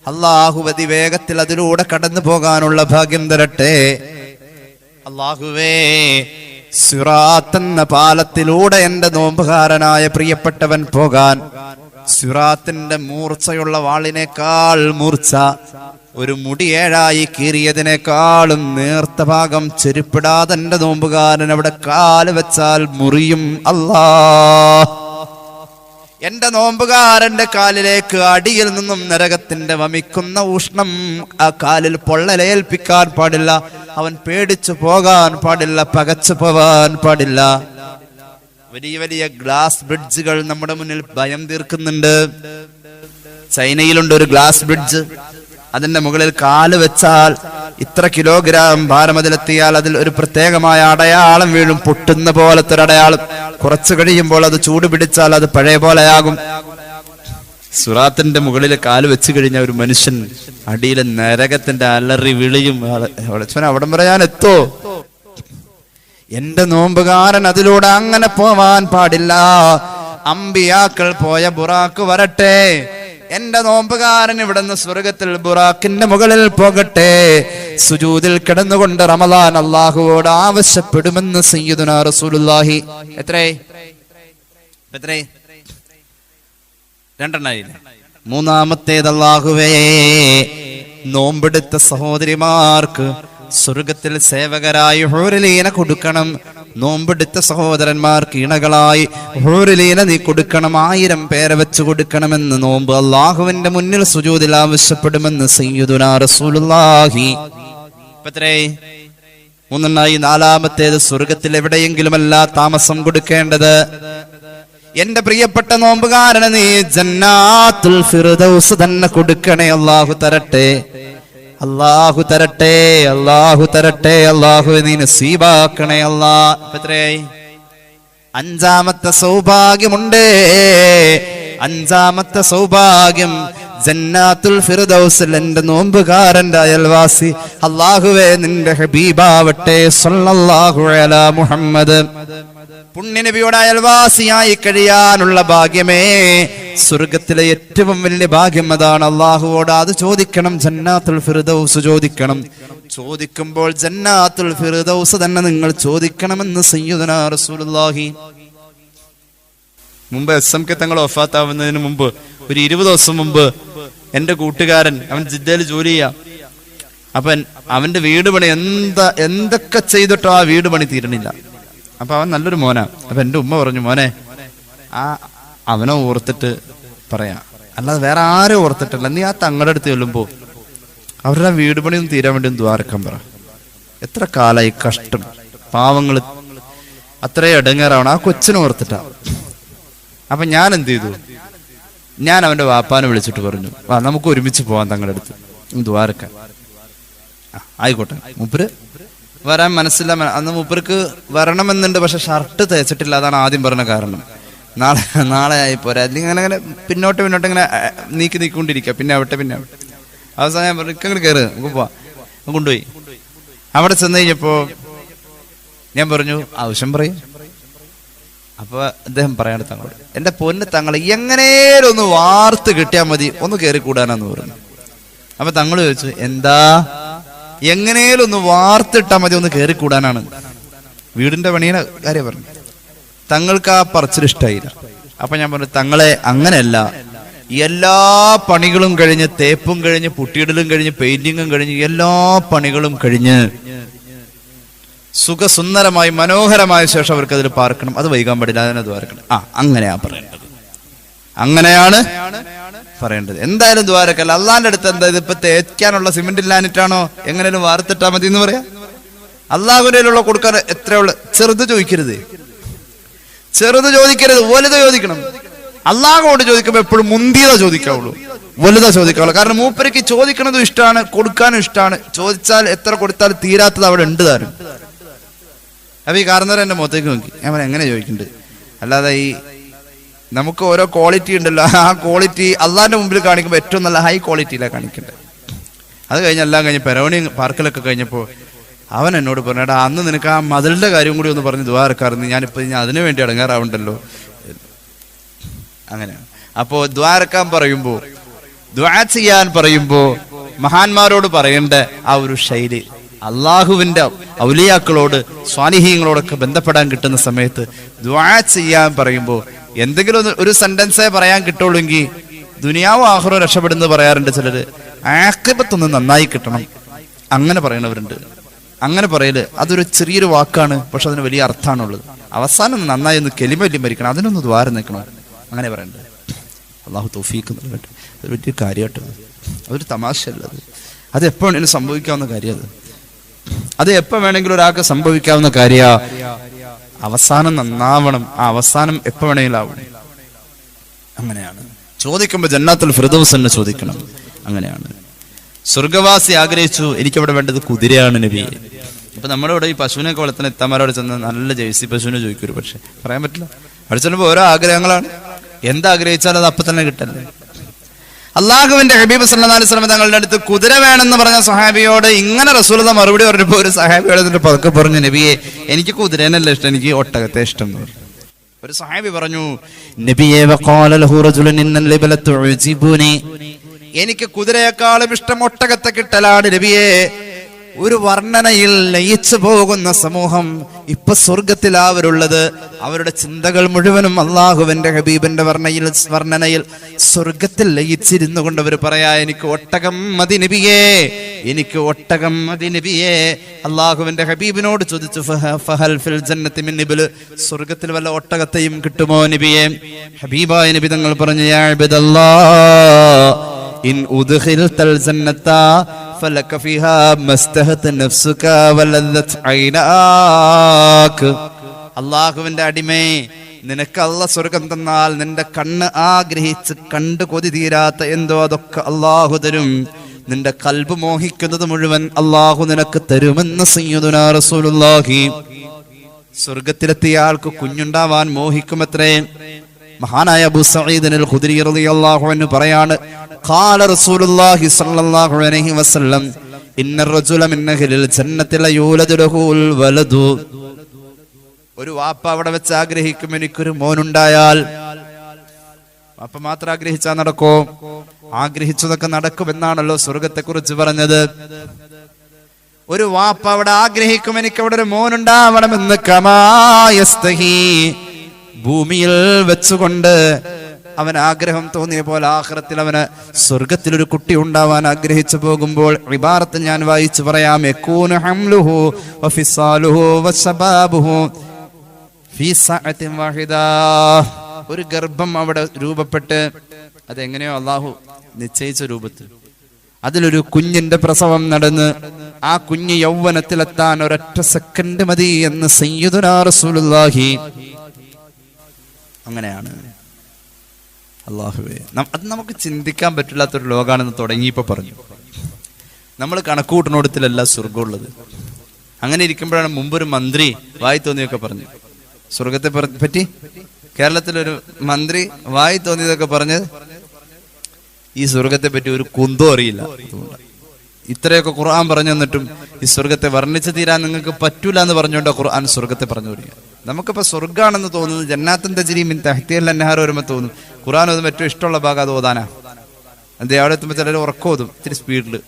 അല്ലാഹു അതിവേഗത്തിൽ അതിലൂടെ കടന്നു പോകാനുള്ള ഭാഗ്യം തരട്ടെ. അല്ലാഹുവേ സിറാത്ത് എന്ന പാലത്തിലൂടെ എന്റെ നോമ്പുകാരനായ പ്രിയപ്പെട്ടവൻ പോകാൻ സിറാത്തിന്റെ മൂർച്ചയുള്ള വാളിനേക്കാൾ മൂർച്ച, ഒരു മുടി 7ആയി കീറിയതിനേക്കാളും നേർത്ത ഭാഗം ചെരുപ്പിടാതെ എന്റെ നോമ്പുകാരൻ അവിടെ കാല് വെച്ചാൽ മുറിയും അല്ലാ. എന്റെ നോമ്പുകാരന്റെ കാലിലേക്ക് അടിയിൽ നിന്നും നരകത്തിന്റെ വമിക്കുന്ന ഉഷ്ണം ആ കാലിൽ പൊള്ളലേൽപ്പിക്കാൻ പാടില്ല. അവൻ പേടിച്ചു പോകാൻ പാടില്ല, പകച്ചു പോവാൻ പാടില്ല. വലിയ വലിയ ഗ്ലാസ് ബ്രിഡ്ജുകൾ നമ്മുടെ മുന്നിൽ ഭയം തീർക്കുന്നുണ്ട്. ചൈനയിലുണ്ട് ഒരു ഗ്ലാസ് ബ്രിഡ്ജ്. അതിന്റെ മുകളിൽ കാല് വെച്ചാൽ ഇത്ര കിലോഗ്രാം ഭാരം അതിലെത്തിയാൽ അതിൽ ഒരു പ്രത്യേകമായ അടയാളം വീഴും, പൊട്ടുന്ന പോലത്തെ ഒരു അടയാളം. കുറച്ചു കഴിയുമ്പോൾ അത് ചൂട് പിടിച്ചാൽ അത് പഴയ പോലെയാകും. സിറാത്തിന്റെ മുകളിൽ കാല് വെച്ച് കഴിഞ്ഞ ഒരു മനുഷ്യൻ അടിയിലെ നരകത്തിന്റെ അലറി വിളിയും. അവിടം വരെ ഞാൻ എത്തോ? എന്റെ നോമ്പുകാരൻ അതിലൂടെ അങ്ങനെ പോവാൻ പാടില്ല. അമ്പിയാക്കൾ പോയ ബുറാക്ക് വരട്ടെ, എന്റെ നോമ്പുകാരൻ ഇവിടുന്ന് സ്വർഗത്തിൽ ബുറാക്കിന്റെ മുകളിൽ പോകട്ടെ. സുജൂദിൽ കിടന്നുകൊണ്ട് റമളാൻ അല്ലാഹുവോട് ആവശ്യപ്പെടുമെന്ന് സയ്യിദുനാ റസൂലുള്ളാഹി. എത്രേ 2 മൂന്നാമത്തേത്, അല്ലാഹുവേ നോമ്പെടുത്ത സഹോദരിമാർക്ക് സ്വർഗത്തിൽ സേവകരായി ഹൂറുലീന കൊടുക്കണം. നോമ്പെടുത്ത സഹോദരന്മാർക്ക് ഇണകളായി ഹൂറുലീന നീ കൊടുക്കണം. 1000 പേരെ വെച്ച് കൊടുക്കണമെന്ന് നോമ്പ് അല്ലാഹുവിന്റെ മുന്നിൽ സുജൂദിൽ ആവശ്യപ്പെടുമെന്ന് സയ്യിദുനാ റസൂലുള്ളാഹി. 3. നാലാമത്തേത്, സ്വർഗത്തിൽ എവിടെയെങ്കിലുമല്ല താമസം കൊടുക്കേണ്ടത്. എന്റെ പ്രിയപ്പെട്ട നോമ്പുകാരന് നീ ജന്നാത്തുൽ ഫിർദൗസ് തന്നെ കൊടുക്കണേ. അല്ലാഹു തരട്ടെ, അല്ലാഹു തരട്ടെ, അല്ലാഹു തരട്ടെ. അല്ലാഹു നീ നസീബാക്കണേ അല്ലാ. 5. സൗഭാഗ്യമുണ്ട്. 5 സൗഭാഗ്യം, ജന്നാത്തുൽ ഫിർദൗസിൽ എന്റെ നോമ്പുകാരന്റെ അയൽവാസി അല്ലാഹുവേ നിന്റെ ഹബീബാവട്ടെ സല്ലല്ലാഹു അലാ മുഹമ്മദ്. പുണ്യനബിയുടെ അയൽവാസിയായി കഴിയാനുള്ള ഭാഗ്യമേ സ്വർഗത്തിലെ ഏറ്റവും വലിയ ഭാഗ്യം അതാണ്. അള്ളാഹുവോട് അത് ചോദിക്കണം. ജന്നാത്തുൽ ഫിർദൗസ് ചോദിക്കണം. ചോദിക്കുമ്പോൾ ജന്നാത്തുൽ ഫിർദൗസ് തന്നെ നിങ്ങൾ ചോദിക്കണമെന്ന് സയ്യിദുനാ റസൂലുള്ളാഹി. മുമ്പ് SMK തങ്ങൾ വഫാത്താവുന്നതിന് മുമ്പ് ഒരു 20 ദിവസം മുമ്പ് എന്റെ കൂട്ടുകാരൻ, അവൻ ജിദ്ദയിൽ ജോലി ചെയ്യാം, അപ്പൊ അവന്റെ വീട് പണി എന്തൊക്കെ ചെയ്തിട്ടോ ആ വീട് പണി തീരണില്ല. അപ്പൊ അവൻ നല്ലൊരു മോനാ. അപ്പൊ എന്റെ ഉമ്മ പറഞ്ഞു, മോനെ അവനെ ഓർത്തിട്ട് പറയാ, അല്ലാതെ വേറെ ആരും ഓർത്തിട്ടല്ല. നീ ആ തങ്ങളുടെ അടുത്ത് ചെല്ലുമ്പോ അവരുടെ വീട് പണി ഒന്ന് തീരാൻ വേണ്ടി ദ്വാരക്കാൻ പറ. എത്ര കാലായി കഷ്ടം, പാവങ്ങള് അത്രയും ഇടങ്ങേറാവണം. ആ കൊച്ചിനെ ഓർത്തിട്ടാ. അപ്പൊ ഞാൻ എന്ത് ചെയ്തു, ഞാൻ അവന്റെ വാപ്പാനെ വിളിച്ചിട്ട് പറഞ്ഞു, നമുക്ക് ഒരുമിച്ച് പോവാൻ തങ്ങളുടെ അടുത്ത് ദ്വാരക്കാൻ. ആയിക്കോട്ടെ. മൂപ്പര് വരാൻ മനസ്സില്ല. അന്ന് മൂപ്പർക്ക് വരണമെന്നുണ്ട്, പക്ഷെ ഷർട്ട് തേച്ചിട്ടില്ല. അതാണ് ആദ്യം പറഞ്ഞ കാരണം. നാളെ ആയി പോരാ, അല്ലെങ്കിൽ അങ്ങനെ പിന്നോട്ട് ഇങ്ങനെ നീക്കിക്കൊണ്ടിരിക്കുക. പിന്നെ ആവട്ടെ. അവസാനം ഞാൻ പറഞ്ഞു, ഇങ്ങോട്ട് കയറ്, നമുക്ക് പോവാം. കൊണ്ടുപോയി. അവിടെ ചെന്ന് കഴിഞ്ഞപ്പോ ഞാൻ പറഞ്ഞു, ആവശ്യം പറയും. അപ്പൊ അദ്ദേഹം പറയാണ്, തങ്ങളോട്, എന്റെ പൊന്ന് തങ്ങളെ എങ്ങനെയും ഒന്ന് വാർത്ത് കിട്ടിയാൽ മതി, ഒന്ന് കയറി കൂടാനാന്ന് പറഞ്ഞു. അപ്പൊ തങ്ങൾ ചോദിച്ചു, എന്താ? എങ്ങനെയും ഒന്ന് വാർത്തിട്ടാ മതി, ഒന്ന് കയറി കൂടാനാണ്. വീടിന്റെ പണിയുടെ കാര്യം പറഞ്ഞു. തങ്ങൾക്ക് ആ പറച്ചിൽ ഇഷ്ടായില്ല. അപ്പൊ ഞാൻ പറഞ്ഞു, തങ്ങളെ അങ്ങനെയല്ല, എല്ലാ പണികളും കഴിഞ്ഞ്, തേപ്പും കഴിഞ്ഞ്, പുട്ടിയിടലും കഴിഞ്ഞ്, പെയിന്റിങ്ങും കഴിഞ്ഞ്, എല്ലാ പണികളും കഴിഞ്ഞ് സുഖസുന്ദരമായി മനോഹരമായ ശേഷം അവർക്ക് അതിൽ പാർക്കണം. അത് വൈകാൻ പാടില്ല, അതിനത് പാർക്കണം. അങ്ങനെയാ പറയേണ്ടത്, അങ്ങനെയാണ് പറയേണ്ടത്. എന്തായാലും ദ്വാരക്കല്ല. അള്ളാന്റെ അടുത്ത് എന്താ, ഇതിപ്പോ തേക്കാനുള്ള സിമെന്റ് ഇല്ലാഞ്ഞിട്ടാണോ, എങ്ങനെയാലും വാർത്തിട്ടാ മതി എന്ന് പറയാ. അള്ളാഹുവിനുള്ള കൊടുക്കാൻ എത്രയുള്ള ചെറുത് ചോദിക്കരുത്, വലുത് ചോദിക്കണം. അള്ളാഹുവോട് ചോദിക്കുമ്പോ എപ്പോഴും മുന്തിയത ചോദിക്കാവുള്ളൂ, വലുത ചോദിക്കാവുള്ളൂ. കാരണം മൂപ്പർക്ക് ചോദിക്കണതും ഇഷ്ടമാണ്, കൊടുക്കാനും ഇഷ്ടമാണ്. ചോദിച്ചാൽ എത്ര കൊടുത്താൽ തീരാത്തത് അവിടെ ഉണ്ട് താനും. അപ്പൊ ഈ കാരണവരെ എന്റെ മുഖത്തേക്ക് നോക്കി. ഞാൻ എങ്ങനെ ചോദിക്കുന്നുണ്ട്? അല്ലാതെ ഈ നമുക്ക് ഓരോ ക്വാളിറ്റി ഉണ്ടല്ലോ, ആ ക്വാളിറ്റി അള്ളാന്റെ മുമ്പിൽ കാണിക്കുമ്പോൾ ഏറ്റവും നല്ല ഹൈ ക്വാളിറ്റിയിലാണ് കാണിക്കേണ്ടത്. അത് കഴിഞ്ഞ് എല്ലാം കഴിഞ്ഞ് പെരോണി പാർക്കിലൊക്കെ കഴിഞ്ഞപ്പോൾ അവൻ എന്നോട് പറഞ്ഞാ, അന്ന് നിനക്ക് ആ മതിലിന്റെ കാര്യം കൂടി ഒന്ന് പറഞ്ഞ് ദുആ ഇറക്കാറുണ്ട്, ഞാനിപ്പോ അതിനു വേണ്ടി ഇടങ്ങാറാവുണ്ടല്ലോ. അങ്ങനെയാണ്. അപ്പോ ദുആ ഇറക്കാൻ പറയുമ്പോ, ദുആ ചെയ്യാൻ പറയുമ്പോ മഹാന്മാരോട് പറയേണ്ട ആ ഒരു ശൈലി, അള്ളാഹുവിന്റെ ഔലിയാക്കളോട് സ്വാലിഹീങ്ങളോടൊക്കെ ബന്ധപ്പെടാൻ കിട്ടുന്ന സമയത്ത് ദുആ ചെയ്യാൻ പറയുമ്പോ എന്തെങ്കിലും ഒരു സെന്റൻസേ പറയാൻ കിട്ടുള്ളൂങ്കിൽ ദുനിയാവും ആഖിറവും രക്ഷപ്പെടുന്നത് പറയാറുണ്ട് ചിലര്. ആഖിബത്തൊന്ന് നന്നായി കിട്ടണം, അങ്ങനെ പറയുന്നവരുണ്ട്. അങ്ങനെ പറയല് അതൊരു ചെറിയൊരു വാക്കാണ്, പക്ഷെ അതിന് വലിയ അർത്ഥമാണുള്ളത്. അവസാനം നന്നായി ഒന്ന് കെലിമല്യം ഭരിക്കണം, അതിനൊന്ന് ദ്വാരം നിൽക്കണം, അങ്ങനെ പറയണ്ടത്. അള്ളാഹു തൗഫീഖ് നൽകട്ടെ. അത് വലിയ കാര്യമായിട്ടത്, അതൊരു തമാശയല്ലത്. അത് എപ്പോ വേണമെങ്കിലും സംഭവിക്കാവുന്ന കാര്യം. അത് എപ്പോ വേണമെങ്കിലും ഒരാൾക്ക് സംഭവിക്കാവുന്ന കാര്യ. അവസാനം നന്നാവണം, ആ അവസാനം എപ്പോ വേണമെങ്കിലും ആവണം. അങ്ങനെയാണ് ചോദിക്കുമ്പോ ജന്നാത്തുൽ ഫിർദൗസ് തന്നെ ചോദിക്കണം. അങ്ങനെയാണ് സ്വർഗവാസി ആഗ്രഹിച്ചു, എനിക്കവിടെ വേണ്ടത് കുതിരയാണ് നബി. ഇപ്പൊ നമ്മുടെ ഇവിടെ ഈ പശുവിനൊക്കെ വളർത്തുന്ന എത്താമാരോട് ചെന്ന് നല്ല ജേഴ്സി പശുവിനെ ചോദിക്കും, പക്ഷെ പറയാൻ പറ്റില്ല. അവിടെ ചെല്ലുമ്പോ ഓരോ ആഗ്രഹങ്ങളാണ്, എന്താഗ്രഹിച്ചാലും അത് അപ്പൊ തന്നെ കിട്ടല്ലേ. അള്ളാഹുവിന്റെ ഹബീബ് സല്ലല്ലാഹു അലൈഹി വസല്ലം തങ്ങളുടെ അടുത്ത് കുതിര വേണമെന്ന് പറഞ്ഞ സഹാബിയോട് ഇങ്ങനെ റസൂലുള്ളാഹി മറുപടി പറഞ്ഞപ്പോ ഒരു സഹാബിയോട് ഇതിന്റെ പതുക്കെ പറഞ്ഞു, നബിയെ എനിക്ക് കുതിരേനല്ല ഇഷ്ടം, എനിക്ക് ഒട്ടകത്തെ ഇഷ്ടം. ഒരു സഹാബി പറഞ്ഞു, നബിയെ വഖാല ലഹു റജുലുൻ ഇന്നൽ ലിബല തുഅജിബുനി, എനിക്ക് കുതിരയെക്കാളും ഇഷ്ടം ഒട്ടകത്തെ കിട്ടലാണ് നബിയെ. ഒരു വർണ്ണനയിൽ ലയിച്ചു പോകുന്ന സമൂഹം ഇപ്പൊ സ്വർഗത്തിലാവരുള്ളത്. അവരുടെ ചിന്തകൾ മുഴുവനും അള്ളാഹുവിന്റെ ഹബീബിന്റെ വർണ്ണനയിൽ സ്വർഗത്തിൽ ലയിച്ചിരുന്നു കൊണ്ട് അവർ പറയാ, എനിക്ക് ഒട്ടകം മതി നബിയേ, എനിക്ക് ഒട്ടകം മതി നബിയേ. അള്ളാഹുവിന്റെ ഹബീബിനോട് ചോദിച്ചു, ഫഹൽ ഫിൽ ജന്നത്തി മിൻ ഇബ്ൽ, സ്വർഗത്തിൽ വല്ല ഒട്ടകത്തെയും കിട്ടുമോ നബിയേ? ഹബീബായ നബി തങ്ങൾ പറഞ്ഞു, യാ ഇബ്ദല്ലാഹ് ഇൻ ഉദ്ഖിൽതൽ ജന്നത ഫലക ഫീഹാ മസ്തഹത നഫ്സുക വലദത് ഐനാക. അല്ലാഹുവിന്റെ അടിമേ, നിനക്ക് അല്ലാഹ് സ്വർഗം തന്നാൽ നിന്റെ കണ്ണ് ആഗ്രഹിച്ച് കണ്ടു കൊതി തീരാത്ത എന്തോ അതൊക്കെ അല്ലാഹു തരും. നിന്റെ കൽബ് മോഹിക്കുന്നത് മുഴുവൻ അല്ലാഹു നിനക്ക് തരുമെന്ന് സയ്യിദുനാ റസൂലുള്ളാഹി. സ്വർഗത്തിലെത്തിയ ആൾക്ക് കുഞ്ഞുണ്ടാവാൻ മോഹിക്കുമത്രേ. മഹാനായ അബൂ സഈദ് അൽ ഖുദ്രി റളിയല്ലാഹു അൻഹു പറയാണ്, ഖാല റസൂലുള്ളാഹി സ്വല്ലല്ലാഹു അലൈഹി വസല്ലം ഇന്ന റജുല മിൻ അഹ്ലിൽ ജന്നത്തി ലയൂലദു ലഹുൽ വലദു. ഒരു വാപ്പ അവിടെ വെച്ച് ആഗ്രഹിക്കും, എനിക്കൊരു മോനുണ്ടായാൽ. വാപ്പ മാത്രം ആഗ്രഹിച്ചാൽ നടക്കോ? ആഗ്രഹിച്ചതൊക്കെ നടക്കുമെന്നാണല്ലോ സ്വർഗത്തെ കുറിച്ച് പറഞ്ഞത്. ഒരു വാപ്പ അവിടെ ആഗ്രഹിക്കും, എനിക്ക് അവിടെ ഒരു മോനുണ്ടാവണമെന്ന്. കമായസ്തഹി, ഭൂമിയിൽ വെച്ചുകൊണ്ട് അവൻ ആഗ്രഹം തോന്നിയ പോലെ ആഖിറത്തിൽ അവന് സ്വർഗത്തിലൊരു കുട്ടി ഉണ്ടാവാൻ ആഗ്രഹിച്ചു പോകുമ്പോൾ ഇബാറത്ത് ഞാൻ വായിച്ചു പറയാം. യകൂനു ഹംലുഹു വഫിസാലുഹു വശബാബുഹു ഫീ സഅത്തിൻ വാഹിദാ. ഒരു ഗർഭം അവിടെ രൂപപ്പെട്ട്, അതെങ്ങനെയോ അല്ലാഹു നിശ്ചയിച്ച രൂപത്തിൽ അതിലൊരു കുഞ്ഞിന്റെ പ്രസവം നടന്ന് ആ കുഞ്ഞ് യൗവനത്തിലെത്താൻ ഒരൊറ്റ സെക്കൻഡ് മതി എന്ന് സയ്യിദുനാ റസൂലുള്ളാഹി. അങ്ങനെയാണ് അല്ലാഹുവേ. അത് നമുക്ക് ചിന്തിക്കാൻ പറ്റില്ലാത്തൊരു ലോകാണെന്ന് തുടങ്ങിയപ്പോ പറഞ്ഞു. നമ്മൾ കണക്കുകൂട്ടണോടത്തിലല്ല സ്വർഗമുള്ളത്. അങ്ങനെ ഇരിക്കുമ്പോഴാണ് മുമ്പൊരു മന്ത്രി വായി തോന്നിയൊക്കെ പറഞ്ഞു. സ്വർഗത്തെ പറ്റി കേരളത്തിലൊരു മന്ത്രി വായി തോന്നിയതൊക്കെ പറഞ്ഞ് ഈ സ്വർഗത്തെ പറ്റി ഒരു കുന്തോ അറിയില്ല. ഇത്രയൊക്കെ ഖുർആൻ പറഞ്ഞു തന്നിട്ടും ഈ സ്വർഗത്തെ വർണ്ണിച്ചു തീരാൻ നിങ്ങൾക്ക് പറ്റൂല എന്ന് പറഞ്ഞുകൊണ്ട് ഖുർആൻ സ്വർഗത്തെ പറഞ്ഞു തുടങ്ങി. നമുക്കിപ്പോ സ്വർഗാണെന്ന് തോന്നുന്നത് ജന്നാത്തുൻ തജ്രി മിൻ തഹ്തിഹൽ അൻഹാർ വരുമ്പോൾ തോന്നും. ഖുർആൻ ഓതും ഏറ്റവും ഇഷ്ടമുള്ള ഭാഗം അത് ഓതാനാ. അത് അവിടെ എത്തുമ്പോൾ ചിലർ ഉറക്കോതും ഇത്തിരി സ്പീഡില്.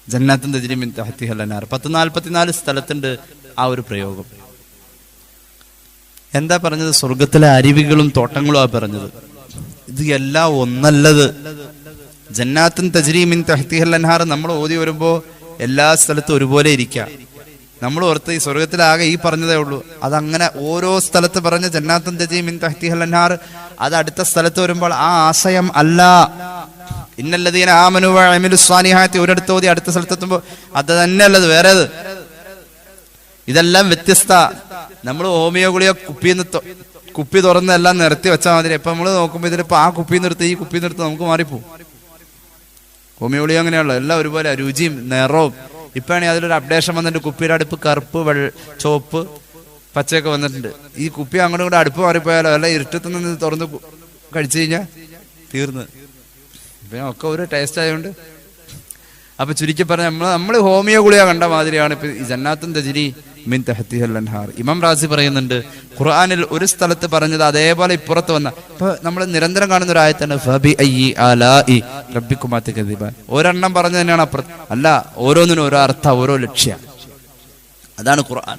ജന്നാത്തുൻ തജ്രി മിൻ തഹ്തിഹൽ അൻഹാർ 1044 സ്ഥലത്തുണ്ട് ആ ഒരു പ്രയോഗം. എന്താ പറഞ്ഞത്? സ്വർഗത്തിലെ അരുവികളും തോട്ടങ്ങളും ആ പറഞ്ഞത്. ഇത് എല്ലാം ഒന്നല്ലത്. ജന്നാത്തുൻ തജ്രി മിൻ തഹ്തിഹൽ അൻഹാർ നമ്മൾ ഓതി വരുമ്പോ എല്ലാ സ്ഥലത്തും ഒരുപോലെ ഇരിക്കാം. നമ്മൾ ഓർത്ത് ഈ സ്വർഗത്തിലാകെ ഈ പറഞ്ഞതേ ഉള്ളൂ. അതങ്ങനെ ഓരോ സ്ഥലത്ത് പറഞ്ഞ ജന്നാത്തുൻ തജ്രി മിൻ തഹ്തിഹൽ അൻഹാർ അത് അടുത്ത സ്ഥലത്ത് വരുമ്പോൾ ആ ആശയം അല്ല. ഇന്നല്ലദീന ആമനു വഅമിലുസ് സ്വാലിഹാത്തി ഒരിടത്ത് ഓതി അടുത്ത സ്ഥലത്തെത്തുമ്പോ അത് തന്നെയല്ലത്, വേറേത്. ഇതെല്ലാം വ്യത്യസ്ത. നമ്മൾ ഹോമിയോ ഗുളിക കുപ്പി തുറന്ന് എല്ലാം നിർത്തി വെച്ചാൽ മാതിരി. ഇപ്പൊ നമ്മൾ നോക്കുമ്പോൾ ഇതിലിപ്പോ ആ കുപ്പി നിർത്തി ഈ കുപ്പി നിർത്തി നമുക്ക് മാറിപ്പോവും. ഹോമിയോ ഗുളിക അങ്ങനെയുള്ള എല്ലാം ഒരുപോലെ രുചിയും നിറവും. ഇപ്പാണെങ്കിൽ അതിലൊരു അപ്ഡേഷൻ വന്നിട്ട് കുപ്പിയുടെ അടുപ്പ് കറുപ്പ്, ചുവപ്പ്, പച്ചയൊക്കെ വന്നിട്ടുണ്ട്. ഈ കുപ്പി അങ്ങോട്ടും കൂടെ അടുപ്പ് മാറിപ്പോയാലോ അല്ല ഇരുട്ടത്ത് നിന്ന് തുറന്ന് കഴിച്ചു കഴിഞ്ഞാൽ തീർന്ന്. ഇപ്പൊ ഒക്കെ ഒരു ടേസ്റ്റ് ആയതുകൊണ്ട് അപ്പൊ ചുരുക്കി പറഞ്ഞ നമ്മൾ ഹോമിയോ ഗുളിക കണ്ട മാതിരിയാണ് ഇപ്പൊ ഈ ജന്നാത്തുൻ തജ്രി മിൻ തഹ്തിഹൽ അൻഹാർ. ഇമാം റാസി പറയുന്നുണ്ട്, ഖുർആനിൽ ഒരു സ്ഥലത്ത് പറഞ്ഞത് അതേപോലെ ഇപ്പുറത്ത് വന്ന. ഇപ്പൊ നമ്മൾ നിരന്തരം കാണുന്ന ഒരു ആയത്താണ് ഫബി അയ്യി ആലാഇ റബ്ബിക്കുമാ തുകദ്ദിബാൻ. ഒരെണ്ണം പറഞ്ഞു തന്നെയാണ് അപ്പുറത്ത്. അല്ല, ഓരോന്നിനും ഓരോ അർത്ഥ, ഓരോ ലക്ഷ്യ. അതാണ് ഖുർആൻ.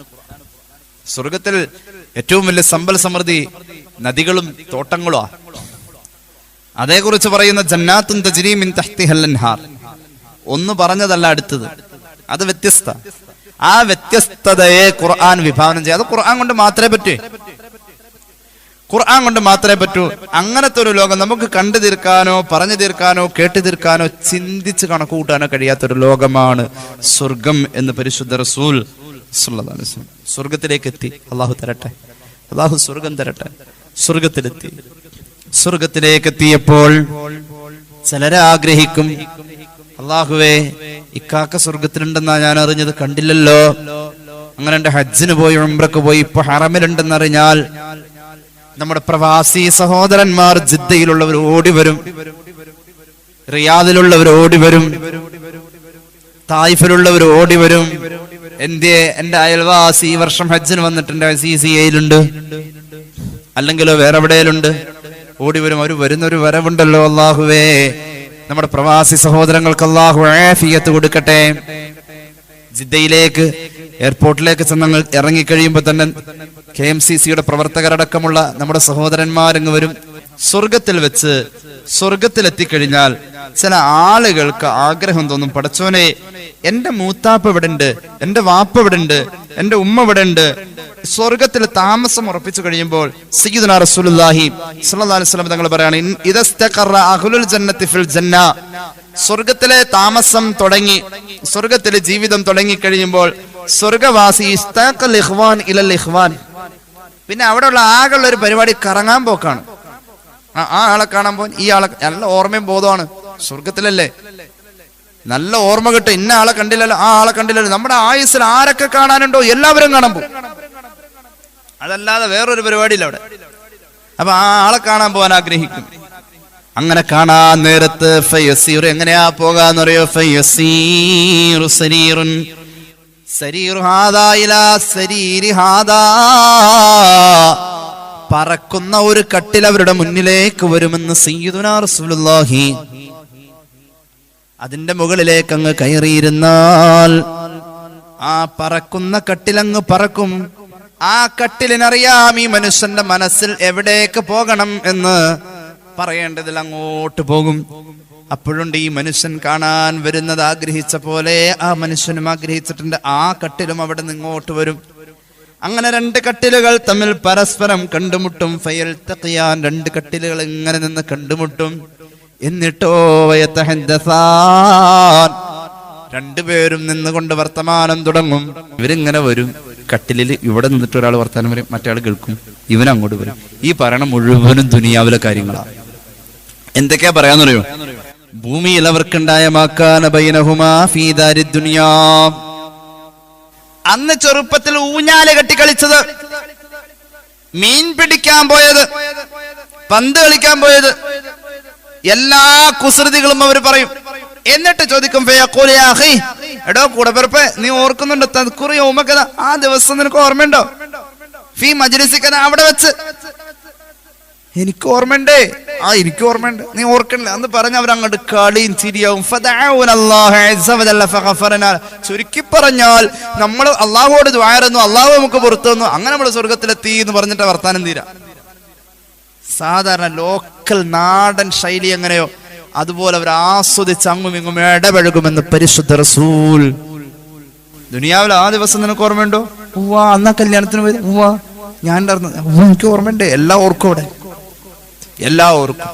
സ്വർഗത്തിൽ ഏറ്റവും വലിയ സമ്പൽ സമൃദ്ധി നദികളും തോട്ടങ്ങളും. അതേക്കുറിച്ച് പറയുന്ന ജന്നാത്തുൻ തജ്രി മിൻ തഹ്തിഹൽ അൻഹാർ. ഒന്ന് പറഞ്ഞതല്ല അടുത്തത്, അത് വ്യത്യസ്ത. ആ വ്യത്യസ്തതയെ ഖുർആൻ വിഭാവനം ചെയ്യുക. അത് ഖുർആൻ കൊണ്ട് മാത്രമേ പറ്റൂ. ഖുർആൻ കൊണ്ട് മാത്രമേ പറ്റൂ. അങ്ങനത്തെ ഒരു ലോകം നമുക്ക് കണ്ടു തീർക്കാനോ പറഞ്ഞു തീർക്കാനോ കേട്ടു തീർക്കാനോ ചിന്തിച്ച് കണക്ക് കൂട്ടാനോ കഴിയാത്തൊരു ലോകമാണ് സ്വർഗം എന്ന് പരിശുദ്ധ റസൂൽ സ്വല്ലല്ലാഹു അലൈഹി വസല്ലം. സ്വർഗത്തിലേക്ക് എത്തി. അള്ളാഹു തരട്ടെ, അള്ളാഹു സ്വർഗം തരട്ടെ. സ്വർഗത്തിലെത്തി. സ്വർഗത്തിലേക്ക് എത്തിയപ്പോൾ ചിലരെ ആഗ്രഹിക്കും, അള്ളാഹുവേ ഇക്കാക്ക സ്വർഗത്തിലുണ്ടെന്നാ ഞാൻ അറിഞ്ഞത്, കണ്ടില്ലല്ലോ. അങ്ങനെ എന്റെ ഹജ്ജിന് പോയി ഉംറക്ക് പോയി ഇപ്പൊ ഹറമിലുണ്ടെന്നറിഞ്ഞാൽ നമ്മുടെ പ്രവാസി സഹോദരന്മാർ ജിദ്ദയിലുള്ളവർ ഓടി വരും, റിയാദിലുള്ളവർ ഓടി വരും, തായിഫിലുള്ളവർ ഓടി വരും. എന്റെ അയൽവാസി ഈ വർഷം ഹജ്ജിന് വന്നിട്ടുണ്ട്, CCAയിലുണ്ട്, അല്ലെങ്കിലോ വേറെ എവിടെയിലുണ്ട്, ഓടി വരും. അവർ വരുന്നൊരു വരവുണ്ടല്ലോ. അള്ളാഹുവേ നമ്മുടെ പ്രവാസി സഹോദരങ്ങൾക്ക് അള്ളാഹു ആഫിയത്ത് കൊടുക്കട്ടെ. ജിദ്ദയിലേക്ക് എയർപോർട്ടിലേക്ക് ചെന്ന് ഇറങ്ങിക്കഴിയുമ്പോൾ തന്നെ KMCCയുടെ പ്രവർത്തകരടക്കമുള്ള നമ്മുടെ സഹോദരന്മാരങ്ങ് വരും. സ്വർഗത്തിൽ വെച്ച് സ്വർഗത്തിലെത്തിക്കഴിഞ്ഞാൽ ചില ആളുകൾക്ക് ആഗ്രഹം തോന്നും, പടച്ചോനെ എന്റെ മൂത്താപ്പ് ഇവിടെ ഉണ്ട്, എന്റെ വാപ്പ ഇവിടെ ഉണ്ട്, എന്റെ ഉമ്മ ഇവിടെ ഉണ്ട്. സ്വർഗത്തിൽ താമസം ഉറപ്പിച്ചു കഴിയുമ്പോൾ സയ്യിദുനാ റസൂലുള്ളാഹി സ്വല്ലല്ലാഹു അലൈഹി വസല്ലം തങ്ങൾ പറയാണ്, ഇദസ്തഖറ അഹ്ലുൽ ജന്നത്തി ഫിൽ ജന്ന. സ്വർഗത്തിലെ താമസം തുടങ്ങി, സ്വർഗത്തിലെ ജീവിതം തുടങ്ങി കഴിയുമ്പോൾ സ്വർഗവാസി ഇസ്താഖൽ ഇഖ്വാൻ ഇലൽ ഇഖ്വാൻ. പിന്നെ അവിടെയുള്ള ആകെയുള്ള ഒരു പരിപാടി കറങ്ങാൻ പോക്കാണ്. ആ ആളെ കാണാൻ പോകാൻ, ഈ ആളെ നല്ല ഓർമ്മയും ബോധമാണ്. സ്വർഗത്തിലല്ലേ നല്ല ഓർമ്മ കിട്ടും. ഇന്ന ആളെ കണ്ടില്ലല്ലോ, ആ ആളെ കണ്ടില്ലല്ലോ. നമ്മുടെ ആയുസ്സിൽ ആരൊക്കെ കാണാനുണ്ടോ എല്ലാവരും കാണാൻ പോകും. അതല്ലാതെ വേറൊരു പരിപാടിയില്ല അവിടെ. അപ്പൊ ആ ആളെ കാണാൻ പോകാൻ ആഗ്രഹിക്കും. അങ്ങനെ കാണാൻ നേരത്ത് ഫയസീർ, എങ്ങനെയാ പോകാന്നറിയോ? ഫയസീറു സരീറുൻ, സരീറു ഹാദാ ഇലാ സരീരി ഹാദാ, പറക്കുന്ന ഒരു കട്ടിൽ അവരുടെ മുന്നിലേക്ക് വരുമെന്ന് സയ്യിദുനാ റസൂലുള്ളാഹി. അതിന്റെ മുകളിലേക്ക് അങ്ങ് കയറിയിരുന്നാൽ ആ പറക്കുന്ന കട്ടിലങ്ങ് പറക്കും. ആ കട്ടിലിനറിയാം ഈ മനുഷ്യന്റെ മനസ്സിൽ എവിടേക്ക് പോകണം എന്ന്. പറയേണ്ടതിൽ അങ്ങോട്ട് പോകും. അപ്പോഴുണ്ട് ഈ മനുഷ്യൻ കാണാൻ വരുന്നത് ആഗ്രഹിച്ച പോലെ ആ മനുഷ്യനും ആഗ്രഹിച്ചിട്ടുണ്ട്. ആ കട്ടിലും അവിടെ നിന്ന് ഇങ്ങോട്ട് വരും. അങ്ങനെ രണ്ട് കട്ടിലുകൾ തമ്മിൽ പരസ്പരം കണ്ടുമുട്ടും. ഫയൽതഖിയാൻ, രണ്ട് കട്ടിലുകൾ ഇങ്ങനെ നിന്ന് കണ്ടുമുട്ടും. എന്നിട്ടോ വയതഹദ്ദസാൻ, രണ്ടുപേരും നിന്നുകൊണ്ട് വർത്തമാനം തുടങ്ങും. ഇവരിങ്ങനെ വരും. കട്ടിലിൽ ഇവിടെ നിന്നിട്ട് ഒരാൾ വർത്തമാനം വരും, മറ്റേ ആൾ കേൾക്കും, ഇവൻ അങ്ങോട്ട് വരും. ഈ പറയണ മുഴുവനും ദുനിയാവിലെ കാര്യങ്ങളാണ്. എന്തൊക്കെയാ പറയാന്നറിയോ? ഭൂമിയിൽ അവർക്കുണ്ടായ മാക്കാന ബൈനഹുമാ ഫീ ദാരിദ് ദുനിയാ. അന്ന് ചെറുപ്പത്തിൽ ഊഞ്ഞാല് കെട്ടി കളിച്ചത്, മീൻ പിടിക്കാൻ പോയത്, പന്ത് കളിക്കാൻ പോയത്, എല്ലാ കുസൃതികളും അവർ പറയും. എന്നിട്ട് ചോദിക്കും, എടോ കൂടപ്പിറപ്പേ, നീ ഓർക്കുന്നുണ്ടോ? തദ്കുറു യൗമകദ, ആ ദിവസം നിനക്ക് ഓർമ്മയുണ്ടോ? ഫീ മജ്ലിസികദ, അവിടെ വെച്ച്. എനിക്ക് ഓർമ്മയുണ്ടേ. ആ എനിക്ക് ഓർമ്മയുണ്ട്, നീ ഓർക്കണില്ല എന്ന് പറഞ്ഞ് അവരങ്ങോട്ട് കളിയും ചിരിയാവും. ചുരുക്കി പറഞ്ഞാൽ നമ്മൾ അള്ളാഹുവോട് ദ്വാരന്നു, അള്ളാഹു നമുക്ക് പുറത്തു വന്നു, അങ്ങനെ നമ്മൾ സ്വർഗത്തിലെത്തി എന്ന് പറഞ്ഞിട്ട് വർത്താനം തീരാ. സാധാരണ ലോക്കൽ നാടൻ ശൈലി എങ്ങനെയോ അതുപോലെ അവർ ആസ്വദിച്ച് അങ്ങും ഇങ്ങും ഇടപഴകുമെന്ന് പരിശുദ്ധ റസൂൽ. ദുനിയാവിൽ ആ ദിവസം നിനക്ക് ഓർമ്മയുണ്ടോ? ഉവ്വാ, അന്നാ കല്യാണത്തിന് പോയത്. ഉവ്വാ, ഞാൻ എനിക്ക് ഓർമ്മയുണ്ട്. എല്ലാം ഓർക്കും, അവിടെ എല്ലാം ഓർക്കും.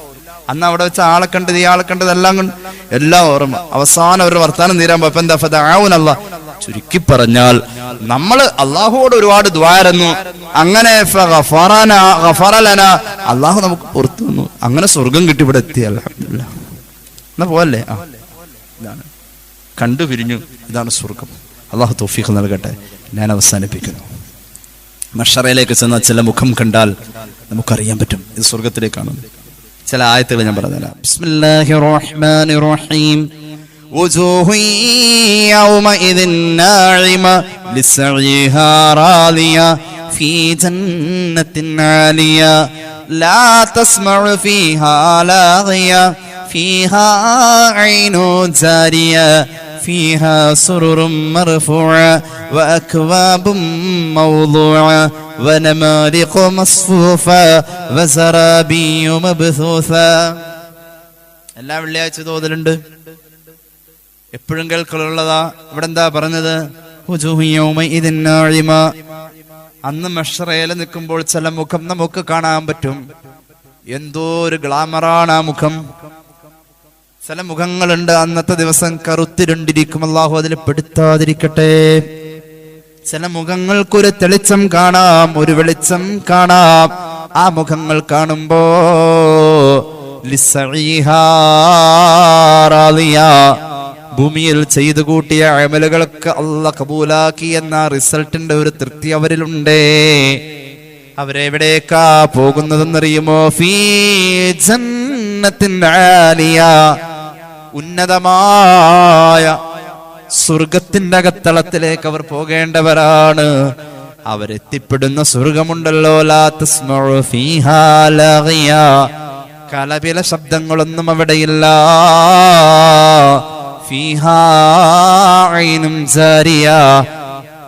അന്ന് അവിടെ വെച്ച് ആളെ കണ്ടത്, ഇയാളെ കണ്ടത് എല്ലാം കണ്ട് എല്ലാം ഓർമ്മ. അവസാനം അവരുടെ വർത്താനം തീരാൻ പോയപ്പോ എന്താ ഫദഅഊനല്ല. ചുരുക്കി പറഞ്ഞാൽ നമ്മൾ അള്ളാഹുവോട് ഒരുപാട് ദ്വാരന്നു, അങ്ങനെ അള്ളാഹു നമുക്ക് പുറത്തു വന്നു, അങ്ങനെ സ്വർഗം കിട്ടി ഇവിടെ എത്തി. അൽഹംദുലില്ലാഹ്. എന്നാ പോവല്ലേ? ഇതാണ് കണ്ടു പിരിഞ്ഞു, ഇതാണ് സ്വർഗം. അള്ളാഹു തൗഫീഖ് നൽകട്ടെ. ഞാൻ അവസാനിപ്പിക്കുന്നു. മഹ്ശറയിലേക്ക് ചെന്ന ചില മുഖം കണ്ടാൽ നമുക്കറിയാൻ പറ്റും ഇത് സ്വർഗത്തിലേക്കാണ്. ചില ആയത്തുകൾ ഞാൻ പറഞ്ഞുതരാം. ബിസ്മില്ലാഹിർ റഹ്മാനിർ റഹീം. وجوه يومئذ ناعمة لسعيها راضية في جنة عالية لا تسمع فيها لاغية فيها عين جارية فيها سرر مرفوعة وأكواب موضوعة ونمارق مصفوفة وزرابي مبثوثة. എല്ലാ വെള്ളിയാഴ്ച തോതലുണ്ട്, എപ്പോഴും കേൾക്കലുള്ളതാ. ഇവിടെ എന്താ പറഞ്ഞത്? അന്ന് മഹ്ശറയിൽ നിൽക്കുമ്പോൾ ചില മുഖം നമുക്ക് കാണാൻ പറ്റും. എന്തോ ഒരു ഗ്ലാമറാണ് ആ മുഖം. ചില മുഖങ്ങളുണ്ട് അന്നത്തെ ദിവസം കറുത്തിരുണ്ടിരിക്കും. അല്ലാഹു അതിൽ പെടുത്താതിരിക്കട്ടെ. ചില മുഖങ്ങൾക്കൊരു തെളിച്ചം കാണാം, ഒരു വെളിച്ചം കാണാം. ആ മുഖങ്ങൾ കാണുമ്പോ ഭൂമിയിൽ ചെയ്തു കൂട്ടിയ അമലുകളൊക്കെ അല്ലാഹ് കബൂലാക്കി എന്ന റിസൾട്ടിന്റെ ഒരു തൃപ്തി അവരിലുണ്ടേ. അവരെവിടേക്കാ പോകുന്നതെന്നറിയുമോ? ഫീ ജന്നത്തിൻ ആലിയ, ഉന്നതമായ സ്വർഗത്തിന്റെ അകത്തളത്തിലേക്ക് അവർ പോകേണ്ടവരാണ്. അവരെത്തിപ്പെടുന്ന സ്വർഗമുണ്ടല്ലോ, ലാ തസ്മഉ ഫീഹാ ലാഗിയ, കലപില ശബ്ദങ്ങളൊന്നും അവിടെയില്ല. ഫീഹാ ഐനും ജാരിയ,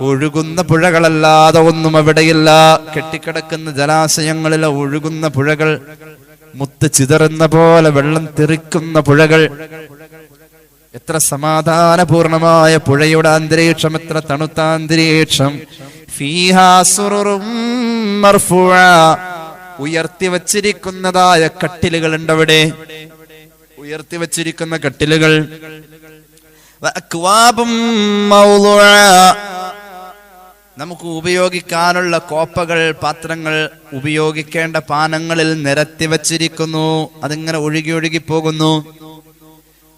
ഒഴുകുന്ന പുഴകളല്ലാതെ ഒന്നും അവിടെയില്ല. കെട്ടിക്കിടക്കുന്ന ജലാശയങ്ങളിലെ ഒഴുകുന്ന പുഴകൾ, മുത്ത് ചിതറുന്ന പോലെ വെള്ളം തെറിക്കുന്ന പുഴകൾ. എത്ര സമാധാനപൂർണമായ പുഴയുടെ അന്തരീക്ഷം, എത്ര തണുത്ത അന്തരീക്ഷം. ഫീഹാ സുറുറും മർഫൂഅ, ഉയർത്തി വച്ചിരിക്കുന്നതായ കട്ടിലുകൾ ഉണ്ട് അവിടെ, ഉയർത്തി വച്ചിരിക്കുന്ന കട്ടിലുകൾ. വഅക്വാബും മൗളൂഅ, നമുക്ക് ഉപയോഗിക്കാനുള്ള കോപ്പകൾ, പാത്രങ്ങൾ, ഉപയോഗിക്കേണ്ട പാനങ്ങളിൽ നിരത്തി വച്ചിരിക്കുന്നു. അതിങ്ങനെ ഒഴുകി ഒഴുകി പോകുന്നു.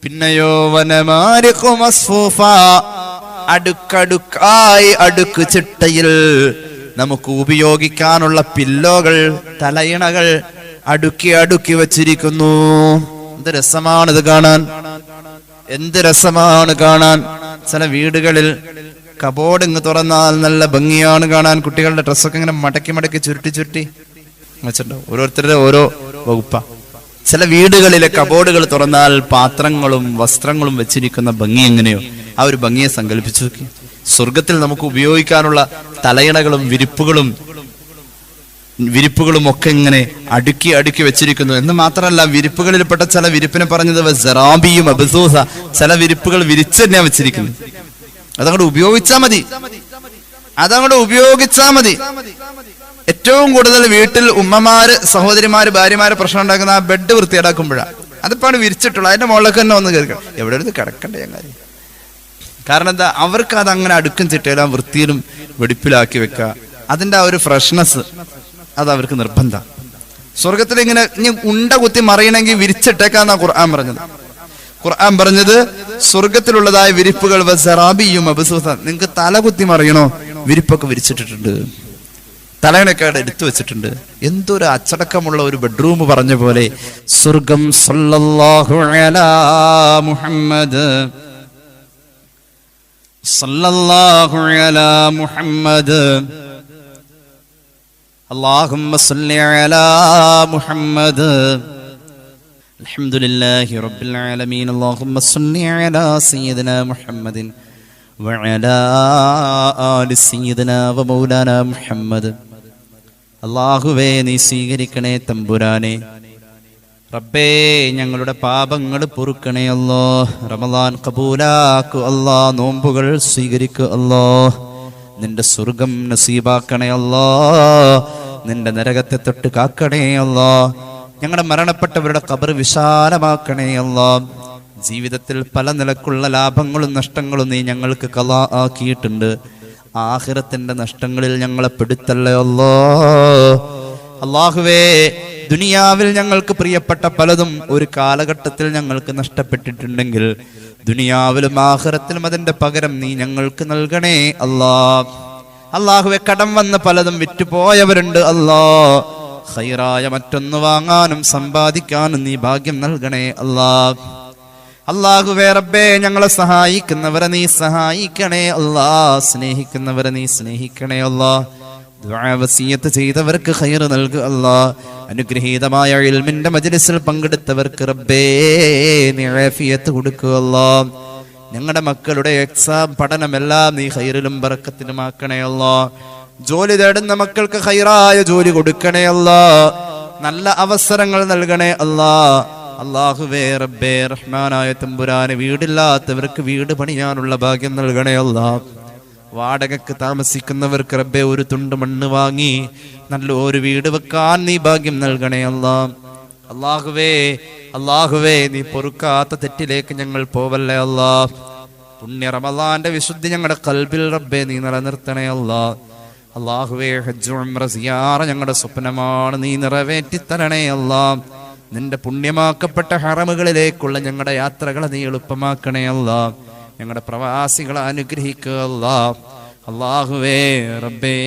പിന്നെയോ വനമാരിഖു മസ്ഫൂഫ, അടുക്കടുക്കായി അടുക്ക് ചിട്ടയിൽ നമുക്ക് ഉപയോഗിക്കാനുള്ള പില്ലോകൾ, തലയിണകൾ അടുക്കി അടുക്കി വച്ചിരിക്കുന്നു. എന്ത് രസമാണിത് കാണാൻ, എന്ത് രസമാണ് കാണാൻ. ചില വീടുകളിൽ കബോർഡ് ഇങ്ങ് തുറന്നാൽ നല്ല ഭംഗിയാണ് കാണാൻ. കുട്ടികളുടെ ഡ്രസ്സൊക്കെ ഇങ്ങനെ മടക്കി മടക്കി ചുരുട്ടി വെച്ചിട്ടുണ്ടാവും. ഓരോരുത്തരുടെ ഓരോ വകുപ്പ. ചില വീടുകളിലെ കബോർഡുകൾ തുറന്നാൽ പാത്രങ്ങളും വസ്ത്രങ്ങളും വെച്ചിരിക്കുന്ന ഭംഗി എങ്ങനെയോ ആ ഒരു ഭംഗിയെ സങ്കല്പിച്ചു നോക്കി. സ്വർഗത്തിൽ നമുക്ക് ഉപയോഗിക്കാനുള്ള തലയിണകളും വിരിപ്പുകളും ഒക്കെ ഇങ്ങനെ അടുക്കി അടുക്കി വെച്ചിരിക്കുന്നു. എന്ന് മാത്രമല്ല, വിരിപ്പുകളിൽപ്പെട്ട ചില വിരിപ്പിനെ പറഞ്ഞത് സറാബിയും അബ്സൂസ, ചില വിരിപ്പുകൾ വിരിച്ച് തന്നെയാ വെച്ചിരിക്കുന്നത്. അതങ്ങോട്ട് ഉപയോഗിച്ചാൽ മതി. ഏറ്റവും കൂടുതൽ വീട്ടിൽ ഉമ്മമാര്, സഹോദരിമാര്, ഭാര്യമാര് പ്രശ്നം ഉണ്ടാക്കുന്ന ആ ബെഡ് വൃത്തിയേടാക്കുമ്പോഴാണ്. അതിപ്പാണ് വിരിച്ചിട്ടുള്ളത്, അതിന്റെ മുകളിലൊക്കെ തന്നെ ഒന്ന് കേൾക്കാം. എവിടെ എടുത്ത് കിടക്കണ്ടേ ചങ്ങാതി? കാരണം എന്താ, അവർക്ക് അത് അങ്ങനെ അടുക്കും ചിട്ടയിലും വൃത്തിയിലും വെടിപ്പിലാക്കി വെക്കുക. അതിന്റെ ആ ഒരു ഫ്രഷ്നെസ് അത് അവർക്ക് നിർബന്ധം. സ്വർഗത്തിൽ ഇങ്ങനെ ഇനി ഉണ്ട കുത്തി മറിയണമെങ്കിൽ വിരിച്ചിട്ടേക്കാന്നാ ഖുർആൻ പറഞ്ഞത്. സ്വർഗത്തിലുള്ളതായ വിരിപ്പുകൾ സറാബിയും അബ്സൂസ. നിങ്ങൾക്ക് തല കുത്തി മറിയണോ? വിരിപ്പൊക്കെ വിരിച്ചിട്ടിട്ടുണ്ട്, തലയണൊക്കെ എടുത്തു വെച്ചിട്ടുണ്ട്. എന്തൊരു അച്ചടക്കമുള്ള ഒരു ബെഡ്റൂം പറഞ്ഞ പോലെ സ്വർഗം. സല്ലല്ലാഹു അലാ മുഹമ്മദ്, സല്ലല്ലാഹു അലാ മുഹമ്മദ്, അല്ലാഹുമ്മ സല്ലി അലാ മുഹമ്മദ്, അൽഹംദുലില്ലാഹി റബ്ബിൽ ആലമീൻ, അല്ലാഹുമ്മ സല്ലി അലാ സയ്യിദിനാ മുഹമ്മദിൻ വഅലാ ആലി സയ്യിദിനാ വമൗലാനാ മുഹമ്മദ്. അല്ലാഹുവേ, നീ സ്വീകരിക്കണേ തമ്പുരാനെ. റബ്ബേ, ഞങ്ങളുടെ പാപങ്ങൾ പൊറുക്കണേ അല്ലാ. റമളാൻ കബൂലാക്കു അല്ലാ. നോമ്പുകൾ സ്വീകരിക്കു അല്ലാ. നിന്റെ സ്വർഗം നസീബാക്കണേ അല്ലാ. നിന്റെ നരകത്തെ തൊട്ട് കാക്കണേ അല്ലാ. ഞങ്ങളുടെ മരണപ്പെട്ടവരുടെ ഖബർ വിശാലമാക്കണേ അല്ലാ. ജീവിതത്തിൽ പല നിലക്കുള്ള ലാഭങ്ങളും നഷ്ടങ്ങളും നീ ഞങ്ങൾക്ക് ഖളാ ആക്കിയിട്ടുണ്ട്. ആഖിറത്തിന്റെ നഷ്ടങ്ങളിൽ ഞങ്ങളെ പെടുത്തല്ലേ അല്ലാ. അല്ലാഹുവേ, ദുനിയാവിൽ ഞങ്ങൾക്ക് പ്രിയപ്പെട്ട പലതും ഒരു കാലഘട്ടത്തിൽ ഞങ്ങൾക്ക് നഷ്ടപ്പെട്ടിട്ടുണ്ടെങ്കിൽ ദുനിയാവിലും ആഖിറത്തിലും അതിന്റെ പകരം നീ ഞങ്ങൾക്ക് നൽകണേ അല്ലാ. അല്ലാഹുവേ, കടം വന്ന് പലതും വിറ്റുപോയവരുണ്ട് അല്ലാ. ഖൈറായ മറ്റൊന്ന് വാങ്ങാനും സമ്പാദിക്കാനും നീ ഭാഗ്യം നൽകണേ അല്ലാ. അല്ലാഹുവേ റബ്ബേ, ഞങ്ങളെ സഹായിക്കുന്നവരെ നീ സഹായിക്കണേ അല്ലാ. സ്നേഹിക്കുന്നവരെ നീ സ്നേഹിക്കണേ അല്ലാ. ദുആ വസിയത്ത് ചെയ്തവർക്ക് ഖൈർ നൽകുക അല്ലാ. അനുഗ്രഹീതമായ ഇൽമിന്റെ മജ്ലിസിൽ പങ്കെടുത്തവർക്ക് റബ്ബേ നീ ആഫിയത്ത് കൊടുക്കുക അല്ലാ. ഞങ്ങളുടെ മക്കളുടെ എക്സാം പഠനമെല്ലാം നീ ഖൈറിലും ബറക്കത്തിലും ആക്കണേ അല്ലാ. ജോലി തേടുന്ന മക്കൾക്ക് ഖൈറായ ജോലി കൊടുക്കണേ അല്ലാ. നല്ല അവസരങ്ങൾ നൽകണേ അല്ലാ. അല്ലാഹുവേ റബ്ബേ റഹ്മാനായ തമ്പുരാനെ, വീടില്ലാത്തവർക്ക് വീട് പണിയാനുള്ള ഭാഗ്യം നൽകണേ അല്ലാ. വാടകക്ക് താമസിക്കുന്നവർക്ക് റബ്ബേ ഒരു തുണ്ട് മണ്ണ് വാങ്ങി നല്ല ഒരു വീട് വെക്കാൻ നീ ഭാഗ്യം നൽകണേ അല്ലാ. അല്ലാഹുവേ നീ പൊറുക്കാത്ത തെറ്റിലേക്ക് ഞങ്ങൾ പോവല്ലേ അല്ലാ. പുണ്യ റമളാന്റെ വിശുദ്ധി ഞങ്ങളുടെ ഖൽബിൽ റബ്ബേ നീ നിലനിർത്തണേ അല്ലാ. അല്ലാഹുവേ, ഹജ്ജ് ഉംറ സിയാറ ഞങ്ങളുടെ സ്വപ്നമാണ്, നീ നിറവേറ്റി തരണേ അല്ലാ. നിന്റെ പുണ്യമാക്കപ്പെട്ട ഹറമുകളിലേക്കുള്ള ഞങ്ങളുടെ യാത്രകളെ നീ എളുപ്പമാക്കണേ അല്ലാ. ഞങ്ങളുടെ പ്രവാസികളെ അനുഗ്രഹിക്കുക അല്ലാ. അല്ലാഹുവേ റബ്ബേ,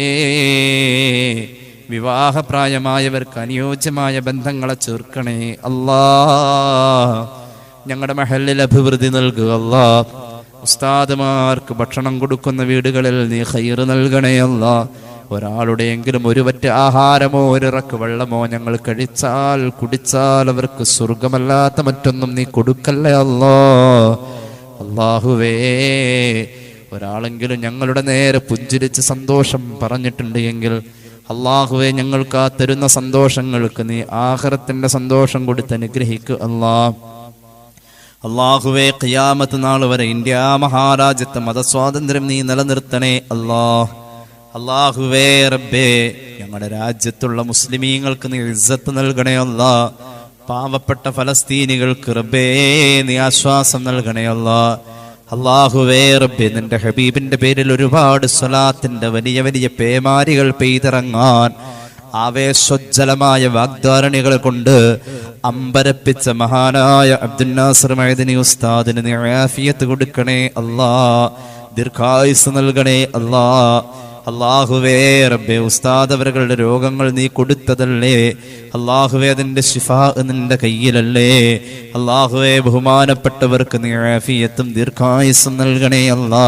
വിവാഹപ്രായമായവർക്ക് അനുയോജ്യമായ ബന്ധങ്ങളെ ചേർക്കണേ അല്ലാ. ഞങ്ങളുടെ മഹല്ലിൽ അഭിവൃദ്ധി നൽകുക അല്ലാ. ഉസ്താദുമാർക്ക് ഭക്ഷണം കൊടുക്കുന്ന വീടുകളിൽ നീ ഖൈർ നൽകണേ അല്ലാ. ഒരാളുടെയെങ്കിലും ഒരു വറ്റ് ആഹാരമോ ഒരിറക്ക് വെള്ളമോ ഞങ്ങൾ കഴിച്ചാൽ കുടിച്ചാൽ അവർക്ക് സ്വർഗമല്ലാത്ത മറ്റൊന്നും നീ കൊടുക്കല്ലേ അല്ലാ. അല്ലാഹുവേ, ഒരാളെങ്കിലും ഞങ്ങളുടെ നേരെ പുഞ്ചിരിച്ച് സന്തോഷം പറഞ്ഞിട്ടുണ്ട് എങ്കിൽ അല്ലാഹുവേ, ഞങ്ങൾക്ക് ആ തരുന്ന സന്തോഷങ്ങൾക്ക് നീ ആഖിറത്തിന്റെ സന്തോഷം കൊടുത്ത് അനുഗ്രഹിക്കുക അല്ലാ. അല്ലാഹുവേ, ഖിയാമത്ത് നാൾ വരെ ഇന്ത്യ മഹാരാജ്യത്തെ മതസ്വാതന്ത്ര്യം നീ നിലനിർത്തണേ അല്ലാ. അല്ലാഹുവേ റബ്ബേ, ഞങ്ങളുടെ രാജ്യത്തുള്ള മുസ്ലിമീങ്ങൾക്ക് നീ ഇസ്സത്ത് നൽകണേ അല്ലാ. പാവപ്പെട്ട ഫലസ്തീനികൾക്ക് റബ്ബേ നീ ആശ്വാസം നൽകണേ അല്ലാ. അല്ലാഹുവേ റബ്ബേ, നിന്റെ ഹബീബിന്റെ പേരിൽ ഒരുപാട് സ്വലാത്തിന്റെ വലിയ വലിയ പേമാരികൾ പെയ്തിറങ്ങാൻ ആവേശോജ്ജലമായ വാഗ്ദാരണികൾ കൊണ്ട് അമ്പരപ്പിച്ച മഹാനായ അബ്ദുൽ നാസർ മഅദനി ഉസ്താദിന് നീ ആഫിയത്ത് കൊടുക്കണേ അല്ലാ. ദീർഘായുസ് നൽകണേ അല്ലാ. അല്ലാഹുവേ റബ്ബേ, ഉസ്താദ് അവരുടെ രോഗങ്ങൾ നീ കൊടുത്തതല്ലേ അല്ലാഹുവേ, അതിന്റെ ശിഫാ നിന്റെ കയ്യിലല്ലേ അല്ലാഹുവേ. ബഹുമാനപ്പെട്ടവർക്ക് നീ ആഫിയത്തും ദീർഘായുസ്സും നൽകണേ അല്ലാ.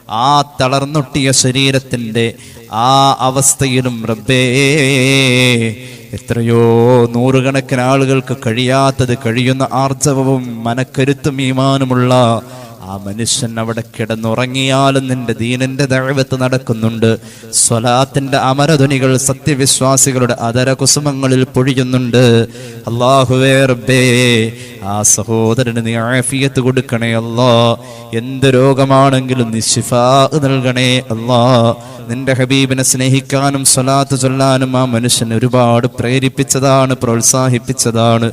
ആ തളർന്നൊട്ടിയ ശരീരത്തിന്റെ ആ അവസ്ഥയിലും റബ്ബേ എത്രയോ നൂറുകണക്കിന് ആളുകൾക്ക് കഴിയാത്തത് കഴിയുന്ന ആർജവവും മനക്കരുത്തും ഈമാനുമുള്ള ആ മനുഷ്യൻ അവിടെ കിടന്നുറങ്ങിയാലും നിന്റെ ദീനിന്റെ ദഅവത്ത് നടക്കുന്നുണ്ട്. സ്വലാത്തിന്റെ അമരധ്വനികൾ സത്യവിശ്വാസികളുടെ അധരകുസുമങ്ങളിൽ പൊഴിയുന്നുണ്ട്. അല്ലാഹുവേ റബ്ബേ, ആ സഹോദരന് നീ ആഫിയത്ത് കൊടുക്കണേ അല്ലാ. എന്ത് രോഗമാണെങ്കിലും നീ ശിഫാ നൽകണേ അല്ലാ. നിന്റെ ഹബീബിനെ സ്നേഹിക്കാനും സ്വലാത്ത് ചൊല്ലാനും ആ മനുഷ്യൻ ഒരുപാട് പ്രേരിപ്പിച്ചതാണ്, പ്രോത്സാഹിപ്പിച്ചതാണ്.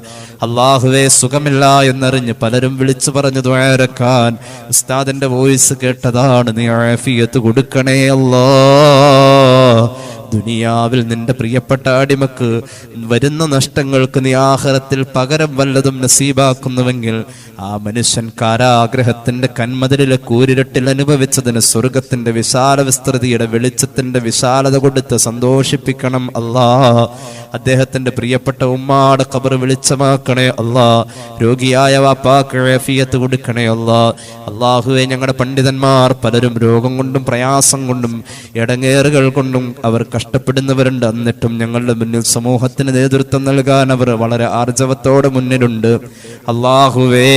അല്ലാഹുവേ, സുഖമില്ല എന്നറിഞ്ഞ് പലരും വിളിച്ചു പറഞ്ഞു ദുആരക്കാൻ ഉസ്താദിന്റെ വോയിസ് കേട്ടതാണ്. നീ ആഫിയത്ത് കൊടുക്കണേ അല്ലാ. ദുനിയാവിൽ നിന്റെ പ്രിയപ്പെട്ട അടിമക്ക് വരുന്ന നഷ്ടങ്ങൾക്ക് നീ ആഖിറത്തിൽ പകരം വല്ലതും നസീബാക്കുന്നുവെങ്കിൽ ആ മനുഷ്യൻ കാരാഗ്രഹത്തിന്റെ കന്മതിലെ കൂരിരട്ടിൽ അനുഭവിച്ചതിന് സ്വർഗത്തിന്റെ വിശാല വിസ്തൃതിയുടെ വെളിച്ചത്തിന്റെ വിശാലത കൊടുത്ത് സന്തോഷിപ്പിക്കണം അല്ലാ. അദ്ദേഹത്തിന്റെ പ്രിയപ്പെട്ട ഉമ്മാടെ ഖബർ വെളിച്ചമാക്കണേ അല്ലാ. രോഗിയായ വാപ്പാക്ക് ആഫിയത്ത് കൊടുക്കണേ അല്ലാ. അല്ലാഹുവേ, ഞങ്ങളുടെ പണ്ഡിതന്മാർ പലരും രോഗം കൊണ്ടും പ്രയാസം കൊണ്ടും ഇടങ്ങേറുകൾ കൊണ്ടും അവർ കഷ്ടപ്പെടുന്നവരുണ്ട്. എന്നിട്ടും ഞങ്ങളുടെ മുന്നിൽ സമൂഹത്തിന് നേതൃത്വം നൽകാൻ അവർ വളരെ ആർജവത്തോടെ മുന്നിലുണ്ട്. അല്ലാഹുവേ,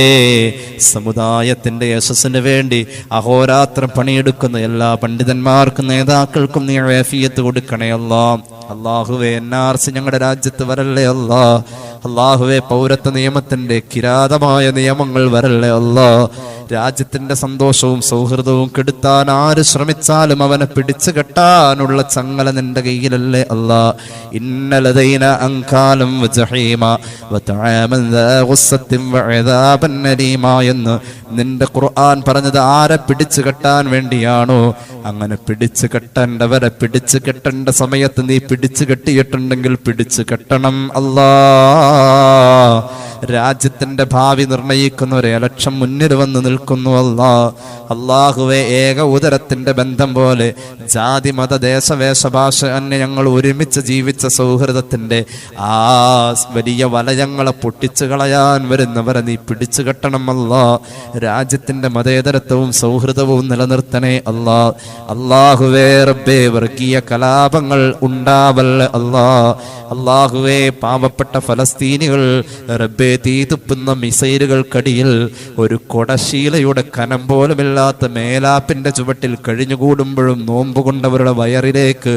സമുദായത്തിന്റെ യശസ്സിന് വേണ്ടി അഹോരാത്രം പണിയെടുക്കുന്ന എല്ലാ പണ്ഡിതന്മാർക്കും നേതാക്കൾക്കും നീ ആഫിയത്ത് കൊടുക്കണേ അല്ലാ. അല്ലാഹുവേ, NRC ഞങ്ങളുടെ രാജ്യത്ത് വരല്ലേ അല്ലാ. അല്ലാഹുവേ, പൗരത്വ നിയമത്തിന്റെ കിരാതമായ നിയമങ്ങൾ വരല്ലേ അല്ലാ. രാജ്യത്തിന്റെ സന്തോഷവും സൗഹൃദവും കെടുത്താൻ ആര് ശ്രമിച്ചാലും അവനെ പിടിച്ചു കെട്ടാനുള്ള ചങ്ങല നിന്റെ കയ്യിലല്ലേ അല്ലാ. ഇന്നലദൈന അൻകാലം വജഹീമ വതആമൻ ദാ ഗുസ്സത്തിൻ വഅദാബൻ അലീമ എന്ന് നിന്റെ ഖുർആൻ പറഞ്ഞത് ആരെ പിടിച്ചു കെട്ടാൻ വേണ്ടിയാണോ അങ്ങനെ പിടിച്ചു കെട്ടേണ്ടവരെ പിടിച്ചു കെട്ടേണ്ട സമയത്ത് നീ പിടിച്ചു കെട്ടിയിട്ടുണ്ടെങ്കിൽ പിടിച്ചു കെട്ടണം അല്ലാ. രാജ്യത്തിന്റെ ഭാവി നിർണയിക്കുന്ന ഒരു ഇലക്ഷൻ മുന്നിൽ വന്ന് നിൽക്കുന്നു അല്ലാ. അല്ലാഹുവേ, ഏക ഉദരത്തിന്റെ ബന്ധം പോലെ ജാതി മത ദേശവേഷ ഭാഷ അന്യ ഞങ്ങൾ ഒരുമിച്ച് ജീവിച്ച സൗഹൃദത്തിന്റെ ആ വലിയ വലയങ്ങളെ പൊട്ടിച്ചു കളയാൻ വരുന്നവരെ നീ പിടിച്ചു കെട്ടണം അല്ലാ. രാജ്യത്തിന്റെ മതേതരത്വവും സൗഹൃദവും നിലനിർത്തണേ അല്ലാ. അല്ലാഹുവേ റബ്ബേ, വർഗീയ കലാപങ്ങൾ ഉണ്ടാവല്ലേ അല്ലാ. അല്ലാഹുവേ, പാവപ്പെട്ട ഫലസ്തീനികൾ റബ്ബേ തീ തുപ്പുന്ന മിസൈലുകൾക്കടിയിൽ ഒരു കൊടശീലയുടെ കനം പോലുമില്ലാത്ത മേലാപ്പിന്റെ ചുവട്ടിൽ കഴിഞ്ഞുകൂടുമ്പോഴും നോമ്പ് കൊണ്ടവരുടെ വയറിലേക്ക്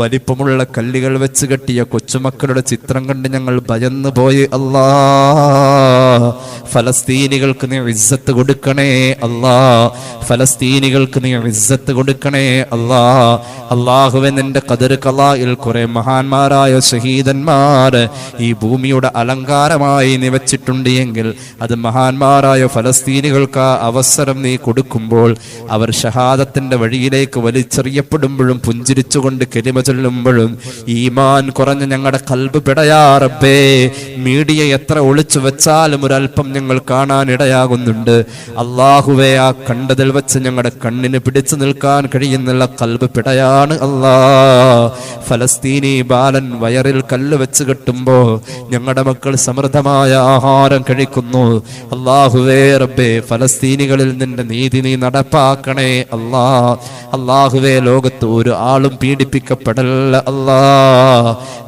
വലിപ്പമുള്ള കല്ലുകൾ വെച്ച് കെട്ടിയ കൊച്ചുമക്കളുടെ ചിത്രം കണ്ട് ഞങ്ങൾ ഭയന്നു പോയി അല്ലാ. ഫലസ്തീനികൾക്ക് നീ ഇസ്സത്ത് കൊടുക്കണേ അല്ലാ. ഫലസ്തീനികൾക്ക് നീ ഇസ്സത്ത് കൊടുക്കണേ അല്ലാ. അല്ലാഹുവേ, നിന്റെ ഖദർ ഖലായിൽ കുറെ മഹാന്മാരായ ഷഹീദന്മാർ ഈ ഭൂമിയുടെ അലങ്കാരമായി നിവച്ചിട്ടുണ്ട് എങ്കിൽ അത് മഹാന്മാരായ ഫലസ്തീനികൾക്ക് ആ അവസരം നീ കൊടുക്കുമ്പോൾ അവർ ഷഹാദത്തിന്റെ വഴിയിലേക്ക് വലിച്ചെറിയപ്പെടുമ്പോഴും പുഞ്ചിരിച്ചുകൊണ്ട് കലിമ ചൊല്ലുമ്പോഴും ഈമാൻ കുറഞ്ഞ ഞങ്ങളുടെ ഖൽബ് പിടയാ റബ്ബേ. മീഡിയ എത്ര ഒളിച്ചു വെച്ചാലും ഒരല്പം ഞങ്ങൾ കാണാൻ ഇടയാകുന്നുണ്ട്. അല്ലാഹുവേ, ആ കണ്ടതിൽ വെച്ച് ഞങ്ങളുടെ കണ്ണിന് പിടിച്ചു നിൽക്കാൻ കഴിയുന്നുള്ള ഖൽബ് പിടയാണ് അല്ലാ. ഫലസ്തീനി ബാലൻ വയറിൽ കല്ല് വെച്ച് കെട്ടുമ്പോ ഞങ്ങളുടെ മക്കൾ സമൃദ്ധമായ ആഹാരം കഴിക്കുന്നു. അല്ലാഹുവേ റബ്ബേ, ഫലസ്തീനികളിൽ നിന്റെ നീതി നീ നടപ്പാക്കണേ അല്ലാ. അല്ലാഹുവേ, ലോകത്ത് ഒരു ആളും പീഡിപ്പിക്കപ്പെടല്ല അല്ലാ.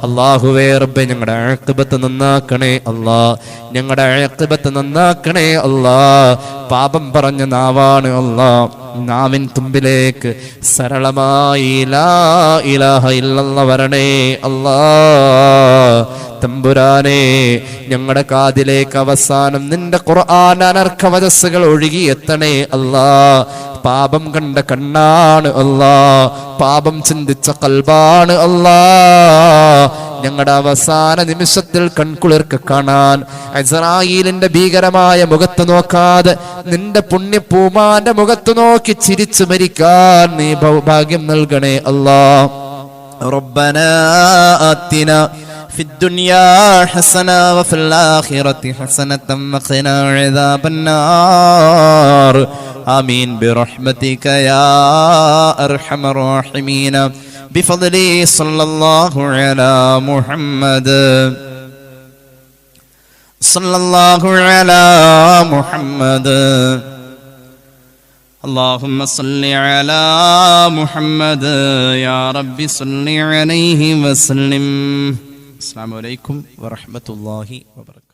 അല്ലാഹുവേ റബ്ബേ, ഞങ്ങളുടെ ആഖിബത്ത് നന്നാക്കണേ അല്ലാ. ഞങ്ങളുടെ ആഖിബത്ത് നന്നാക്കണേ അല്ലാ. പാപം പറഞ്ഞ നാവാണ് അല്ലാ. നാവിൻ തുമ്പിലേക്ക് സരളമായി ലാ ഇലാഹ ഇല്ലല്ലാഹ് വരണേ അല്ലാ. തമ്പുരാനെ, ഞങ്ങളുടെ കാതിലേക്ക് അവസാനം നിന്റെ ഖുർആൻ അനർക്കവചസ്സുകൾ ഒഴുകിയെത്തണേ അല്ലാ. പാപം കണ്ട കണ്ണാണ് അല്ലാ. പാപം ചിന്തിച്ച ഖൽബാണ് അല്ലാ. ഞങ്ങളുടെ അവസാന നിമിഷത്തിൽ കൺകുളിർക്ക് കാണാൻ ഇസ്രായേലിന്റെ ഭീകരമായ മുഖത്ത് നോക്കാതെ നിന്റെ പുണ്യപൂമാന്റെ മുഖത്ത് നോക്കി ചിരിച്ചു മരിക്കാൻ നീ ഭാഗ്യം നൽകണേ അല്ലാ. റബ്ബനാ ആതിനാ في الدنيا حسنة وفي الآخرة حسنة وقنا عذاب النار آمين برحمتك يا أرحم الراحمين بفضل صلى الله على محمد صلى الله على محمد اللهم صل على محمد يا رب صل عليه وسلم. السلام عليكم ورحمة الله وبركاته.